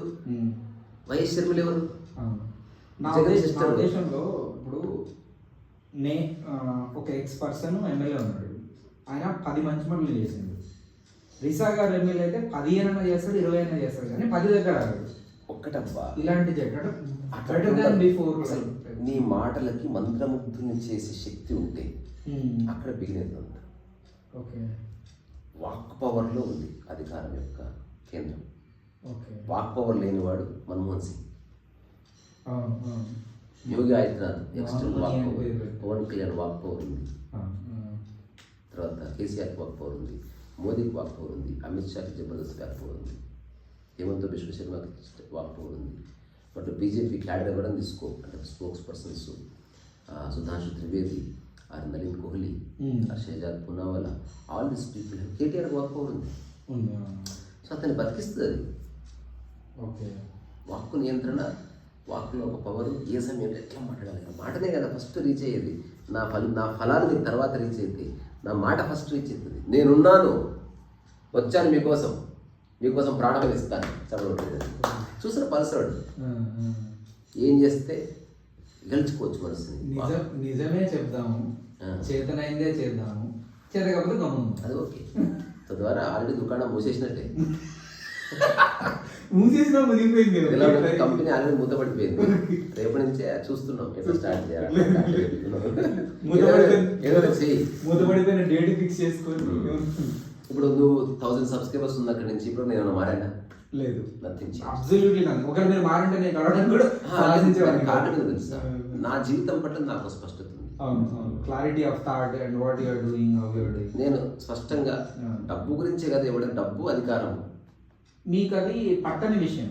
వైఎస్ షర్మిల ఎవరు? ఇప్పుడు ఒక ఎక్స్ పర్సన్ ఎమ్మెల్యే ఉన్నాడు, ఆయన 10 మంచి పనులు చేసిండు. రిసా గారు ఎమ్మెల్యే అయితే 15 చేస్తాడు, 20 చేస్తాడు, కానీ 10 దగ్గర ఒక్కటబ్బా. ఇలాంటి నీ మాటలకి మంత్రముగ్ధుని చేసే శక్తి ఉంటే అక్కడ బిగినెస్ ఉంది. వాక్ పవర్లో ఉంది అధికారం యొక్క కేంద్రం. వాక్ పవర్ లేనివాడు మన్మోహన్ సింగ్, యోగి ఆదిత్యనాథ్ ఎక్స్టర్నల్ వాక్ పవర్, పవన్ కళ్యాణ్ వాక్ పవర్ ఉంది, తర్వాత కేసీఆర్కి వాక్ పవర్ ఉంది, మోదీకి వాక్ పవర్ ఉంది, అమిత్ షాకి జబర్దస్త్ వాక్ పవర్ ఉంది, హేమంత్ బిశ్వ శర్మకి వాక్ పవర్ ఉంది. బట్ బీజేపీ క్యాడర్ ఇవ్వడం తీసుకో అంటే spokes persons Sudhanshu Trivedi, or Nalin Kohli, or Shehzad Poonawalla, all this people KTR వాక్ పవర్ ఉంది. సో అతన్ని బతికిస్తుంది అది. వాక్కు నియంత్రణ వాక్లో ఒక పవర్, ఏ సమయంలో ఎట్లా మాట్లాడాలి, ఆ మాటనే కదా ఫస్ట్ రీచ్ అయ్యేది. నా ఫలాలు నీకు తర్వాత రీచ్ అవుతాయి, నా మాట ఫస్ట్ రీచ్ అవుతుంది. నేనున్నాను, వచ్చాను మీకోసం ప్రాణం ఇస్తాను చదవట్లేదు. చూసిన పలసవాడు ఏం చేస్తే గెలుచుకోవచ్చు మనసుని. నిజమే చెప్దాము, చేతనైందే చేద్దాము, చేతకపోతే గమ్ము. అది ఓకే. తద్వారా ఆల్రెడీ దుకాణం మూసేసినట్టే, మూసేసినా మునిగిపోయింది. కంపెనీ ఆల్రెడీ మూతపడిపోయింది. రేపటి నుంచే చూస్తున్నాం ఎట్లా స్టార్ట్ చేయాలి. ఏదో చెయ్యి, మూతపడిపోయిన డేట్ ఫిక్స్ చేసుకొని. ఇప్పుడు నువ్వు 1000 సబ్స్క్రైబర్స్ ఉన్న అక్కడి నుంచి ఇప్పుడు నేను మారానా? లేదు, నథింగ్. Absolutely nothing. ఒకవేళ మీరు మారంటే నేను కలవడం కూడా కారణం తెలుసా, నా జీవితం పట్ల నాకు స్పష్టత ఉంది. Clarity of thought and what you are doing, how you are doing. నేను స్పష్టంగా డబ్బు గురించే కదా ఇవ్వడం. డబ్బు, అధికారం మీకు అది పట్టని విషయం.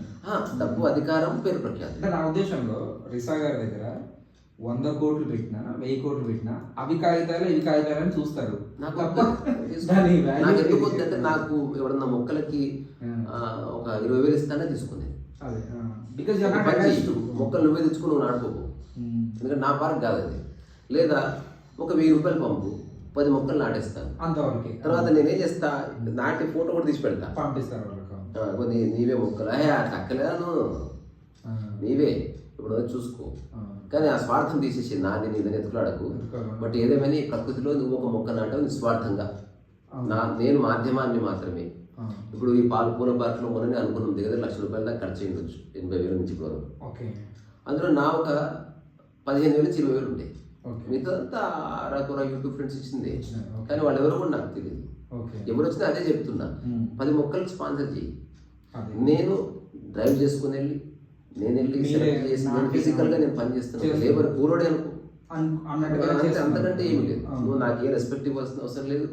డబ్బు, అధికారం, పేరు ప్రఖ్యాతి. అంటే నా ఉద్దేశంలో రిసా గారి దగ్గర 100 కోట్లు పెట్టినా 1000 కోట్లు పెట్టినా అవి కాగితాలు ఇవి కాగితాలు అని చూస్తారు. నాకు ఎందుకు వద్దంటే, నాకు ఎవరన్నా మొక్కలకి ఒక 20,000 ఇస్తానే తీసుకునేది. మొక్కలు నువ్వే తెచ్చుకుని నువ్వు నాటుకోకు, ఎందుకంటే నా పార్క్ కాదు అది. లేదా ఒక 1000 రూపాయలు పంపు, 10 మొక్కలు నాటేస్తాను అంతవరకు. తర్వాత నేనేం చేస్తా, నాటి ఫోటో కూడా తీసి పెడతా, పంపిస్తారు. నీవే మొక్కలు తక్కలేను, నీవే ఇప్పుడు చూసుకో. కానీ ఆ స్వార్థం తీసేసి నాది నీదని ఎత్తులాడకు. బట్ ఏదేమైనా ఈ ప్రకృతిలో నువ్వు ఒక మొక్క నాటవు నిస్వార్థంగా. నేను మాధ్యమాన్ని మాత్రమే. ఇప్పుడు ఈ పూల పార్కులో మొన్ననే అనుకున్నాం, దగ్గర 1,00,000 రూపాయల దాకా ఖర్చు అయ్యొచ్చు, 80,000 నుంచి ఇప్పుడు. అందులో నా ఒక 15,000 నుంచి 20,000 ఉంటాయి. మిగతా అంతా అరకొర యూట్యూబ్ ఫ్రెండ్స్ ఇచ్చింది. కానీ వాళ్ళు ఎవరు కూడా నాకు తెలియదు. ఎవరు వచ్చినా అదే చెప్తున్నా, 10 మొక్కలకు స్పాన్సర్ చేయి. నేను డ్రైవ్ చేసుకుని వెళ్ళి, నేను వెళ్ళి సెలెక్ట్ చేసి, నేను ఫిజికల్గా నేను పని చేస్తున్నాను. లేబర్ కూలోడే అనుకో, అంతకంటే ఏమి లేదు. నువ్వు నాకు ఏ రెస్పెక్ట్ ఇవ్వాల్సిన అవసరం లేదు.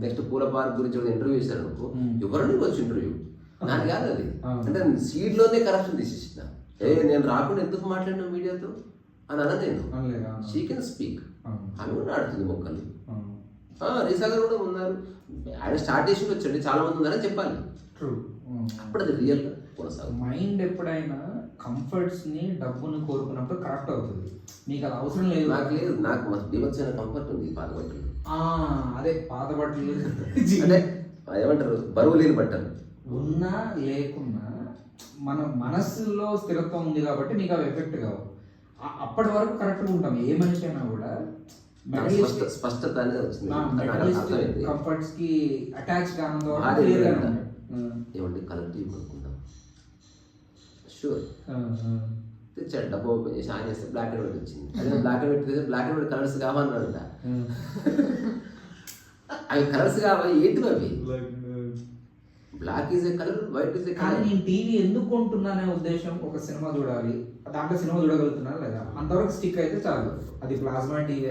నెక్స్ట్ పూల పార్క్ గురించి ఇంటర్వ్యూ చేశాను అనుకో, ఎవరు వచ్చి ఇంటర్వ్యూ నాకు కాదు అది. అంటే సీడ్లోనే కరప్షన్ తీసేసిన. నేను రాకుండా ఎందుకు మాట్లాడినా మీడియాతో అని అన్న నేను. షీ కెన్ స్పీక్, ఆమె కూడా ఆడుతుంది మొక్కలు. రీసాగర్ కూడా ఉన్నారు, ఆయన స్టార్ట్ చేసి వచ్చండి, చాలా మంది ఉన్నారని చెప్పాలి. అప్పుడు అది రియల్ కొనసాగు. మైండ్ ఎప్పుడైనా కంఫర్ట్స్ ని, డబ్బుని కోరుకున్నప్పుడు కరెక్ట్ అవుతుంది. మీకు అది అవసరం లేదు. నాకు లేదు, నాకు బీభత్సమైన కంఫర్ట్ ఉంది. పాత బట్టలు, అదే పాత బట్టలు అంటే ఏమంటారు, బరువు లేని బట్టలు ఉన్నా లేకున్నా మన మనస్సులో స్థిరత్వం ఉంది కాబట్టి మీకు అవి ఎఫెక్ట్ కావు. అప్పటి వరకు కరెక్ట్గా ఉంటాం. ఏ మనిషి అయినా కూడా స్పష్టత అనేది వచ్చింది. కంఫర్ట్స్ కి అటాచ్ ఏమంటే కలెక్టివ్ కొనుక్కుందాం, షూర్ తెచ్చాడు. డబ్బు ఓపెన్ చేసి ఆన్ చేస్తే బ్లాక్ అండ్ వైట్ వచ్చింది. అదే black and white, black and white colours కావాలన్నాడు. అవి కలర్స్ కావాలి, ఏంటి అవి? Black is a colour, white is a colour. కానీ నేను టీవీ ఎందుకు కొంటున్నానే ఉద్దేశం, ఒక సినిమా చూడాలి, దాంట్లో సినిమా చూడగలుగుతున్నా లేదా అంతవరకు స్టిక్ అయితే చాలు. అది ప్లాస్మా టీవీ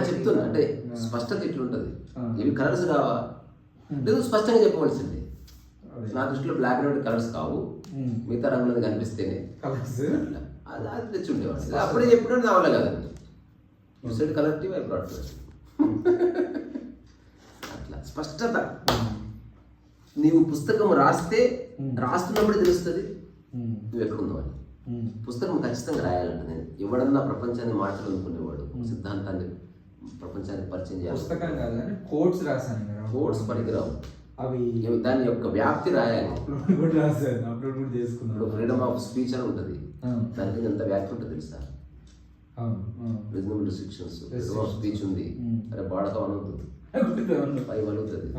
చెప్తున్నా. అంటే స్పష్టత ఇట్లుంటది, ఇవి కలర్స్ కావా లేదు స్పష్టంగా చెప్పవలసింది. నా దృష్టిలో బ్లాక్ అండ్ వైట్ కలర్స్ కావు, మిగతా రంగులు కనిపిస్తేనే కలర్స్. అది తెచ్చి ఉండేవాడు. అప్పుడే చెప్పినట్టు నా వల్ల కదండి. You said colour TV, I brought అట్లా స్పష్టత. నీవు పుస్తకం రాస్తున్నప్పుడు తెలుస్తుంది నువ్వు ఎక్కడున్నావు అని. పుస్తకం ఖచ్చితంగా రాయాలంట. నేను ఎవడన్నా ప్రపంచాన్ని మార్చాలనుకునేవాడు, సిద్ధాంతాన్ని ప్రపంచానికి పరిచయం చేయాలి. పుస్తకం కాదు కానీ కోట్స్ రాశాను. కోట్స్ పనికిరావు, అవి దాని దాని యొక్క వ్యాప్తి రాయాలి. అప్లోడ్ చేసుకున్నాడు. ఫ్రీడమ్ ఆఫ్ స్పీచ్ అని ఉంటుంది, దానికి ఎంత వ్యాప్తి ఉంటుంది తెలుసా? Reasonable restrictions, freedom of speech ఉంది. అరే బాడకం అనవుతుంది, పై వలుగుతుంది.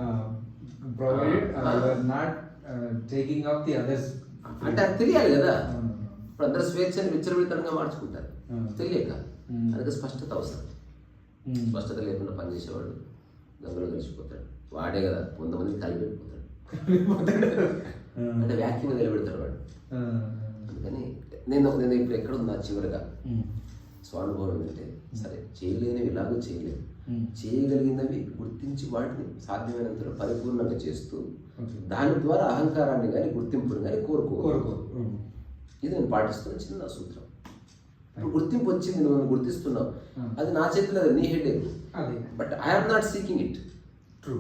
అంటే అది తెలియాలి కదా. ఇప్పుడు అందరు స్వేచ్ఛని విచ్చలవిడితనంగా మార్చుకుంటారు తెలియక. అందుకే స్పష్టత అవసరం. స్పష్టత లేకుండా పనిచేసేవాడు గంగలో కలిసిపోతాడు. వాడే కదా 100 మందిని కలిపెట్టిపోతాడు, అంటే వ్యాఖ్యను నిలబెడతాడు వాడు. అందుకని నేను ఇప్పుడు ఎక్కడున్నా చివరిగా స్వానుభవం అంటే, సరే చేయలేనివి ఇలాగూ చేయలేవు, చేయగలిగినవి గుర్తించి వాటిని సాధ్యమైనంత పరిపూర్ణంగా చేస్తూ దాని ద్వారా అహంకారాన్ని కానీ గుర్తింపుని కానీ కోరుకో. ఇది నేను పాటిస్తున్న చిన్న సూత్రం. ఇప్పుడు గుర్తింపు వచ్చింది, నువ్వు గుర్తిస్తున్నావు, అది నా చేతిలో, నీ head. But I'm not seeking it. True.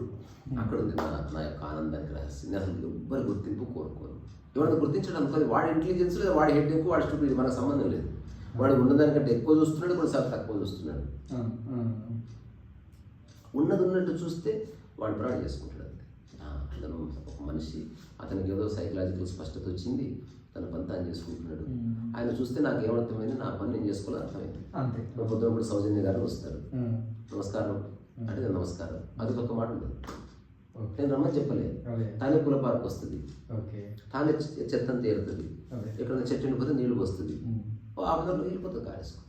అక్కడ ఉంది నా యొక్క ఆనందానికి రహస్యం. నేను అసలు ఎవ్వరి గుర్తింపు కోరుకోను. ఎవరైనా గుర్తించడం అనుకోదు, వాడి ఇంటెలిజెన్స్ లేదా వాడి హెడ్ ఎక్కువ, వాడి స్టూడెంట్ మనకు సంబంధం లేదు. వాడు ఉన్నదానికంటే ఎక్కువ చూస్తున్నాడు, కొన్నిసార్లు తక్కువ చూస్తున్నాడు. ఉన్నది ఉన్నట్టు చూస్తే వాడు బ్రాడ్ చేసుకుంటాడు. అంతే అతను ఒక మనిషి, అతనికి ఏదో సైకలాజికల్ స్పష్టత వచ్చింది, తన పని తాను చేసుకుంటున్నాడు. ఆయన చూస్తే నాకు ఏమర్థమైంది, నా పని నేను చేసుకోవాలని అర్థమైంది. అంతే. పొద్దునప్పుడు సౌజన్య గారు వస్తారు, నమస్కారం అంటే నేను నమస్కారం, అది ఒక మాట ఉండదు. నేను రమ్మని చెప్పలేదు, తానే పూల పార్క్ వస్తుంది, తానే చెత్తను తేరుతుంది, ఎక్కడైనా చెట్టు ఎండిపోతే నీళ్లు వస్తుంది, ఆపదలో వెళ్ళిపోతుంది కారేసుకో.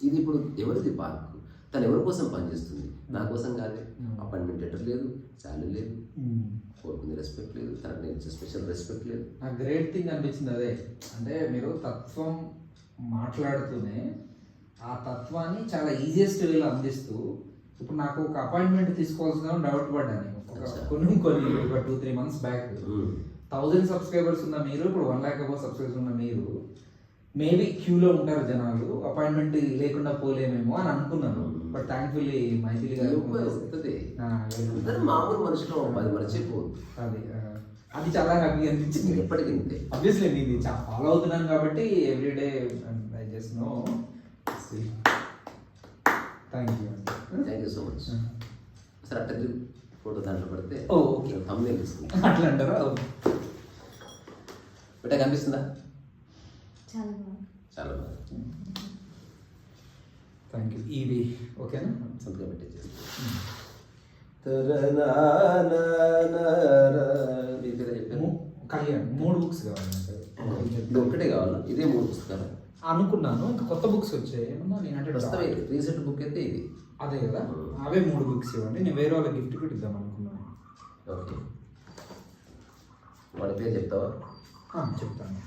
ఇది ఇప్పుడు ఎవరిది పార్క్, తను ఎవరి కోసం పనిచేస్తుంది, నా కోసం కాదే. అపాయింట్మెంట్ లెటర్ లేదు, శాలరీ లేదు, కోరుకుంది రెస్పెక్ట్ లేదు, తనకు నేను స్పెషల్ రెస్పెక్ట్ లేదు. నాకు గ్రేట్ థింగ్ అనిపించింది అదే, అంటే మీరు తత్వం మాట్లాడుతూనే ఆ తత్వాన్ని చాలా ఈజియెస్ట్ వేలో అందిస్తూ, ఇప్పుడు నాకు ఒక అపాయింట్మెంట్ తీసుకోవాల్సిన డౌట్ పడ్డాను కొన్ని ఒక 2-3 months బ్యాక్. 1000 subscribers ఉన్న మీరు, ఇప్పుడు 1 lakh above subscribers ఉన్న మీరు, మేబీ క్యూలో ఉంటారు జనాలు, అపాయింట్మెంట్ లేకుండా పోలేమేమో అని అనుకున్నాను. బట్ థ్యాంక్ఫుల్లీ మైథిలి గారు మామూలు మనుషులు అది మర్చిపోదు. అది చాలా హ్యాపీగా అనిపించింది. ఎప్పటికీ ఆబ్వియస్లీ నేను ఇది ఫాలో అవుతున్నాను కాబట్టి everyday I just know. Thank you so much. సరే అట్ట ఫోటో దాంట్లో పడితే ఓకే thumbnail తీసుకుంటా. అట్లా అంటారా? బిడ్డ కనిపిస్తుందా? చాలా బాగుంది. చాలా బాగా. Thank you. ఇది ఓకేనా? సంతకం పెట్టేసి కళ్యాణ్ 3 books కావాలి. ఇది ఒక్కటే కావాలా? ఇదే 3 పుస్తకాలు అనుకున్నాను, ఇంకా కొత్త బుక్స్ వచ్చాయి ఏమన్నా. నేనంటే రీసెంట్ బుక్ అయితే ఇది అదే కదా, అవే 3 books ఇవ్వండి, నేను వేరే వాళ్ళ గిఫ్ట్ కూడా ఇద్దాం అనుకున్నాను. ఓకే, వాడి పేరు చెప్తావా? చెప్తాను.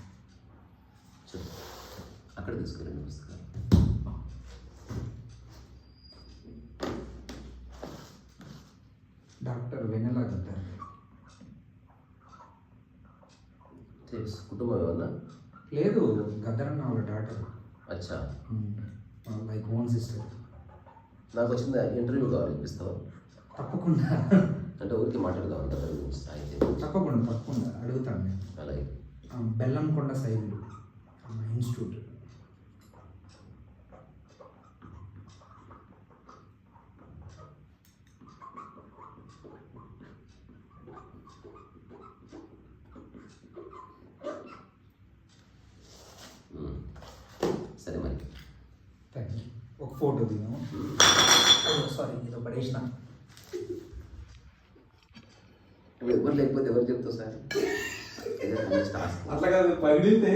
చెప్పు, అక్కడ తీసుకురండి పుస్తకాలు. డాక్టర్ వెన్నెల గద్దర్. కుటుంబం ఏమన్నా? లేదు, గద్దర్ అన్న వాళ్ళ డాక్టర్. అచ్చా, లైక్ ఓన్ సిస్టర్. నాకు వచ్చింది ఇంటర్వ్యూ కావాలి, ఇప్పిస్తావా? తప్పకుండా. అంటే ఊరికి మాట్లాడదాం దాని గురించి అయితే. తప్పకుండా అడుగుతాను నేను. అలాగే. Bellamkonda side institute. సరే మరి, థ్యాంక్ యూ. ఒక ఫోటో దిగాము. సారీ, ఇదో పడేసిన. ఇప్పుడు ఎవరు లేకపోతే ఎవరు చెప్తావు సార్? అట్లా కాదు, పగిలితే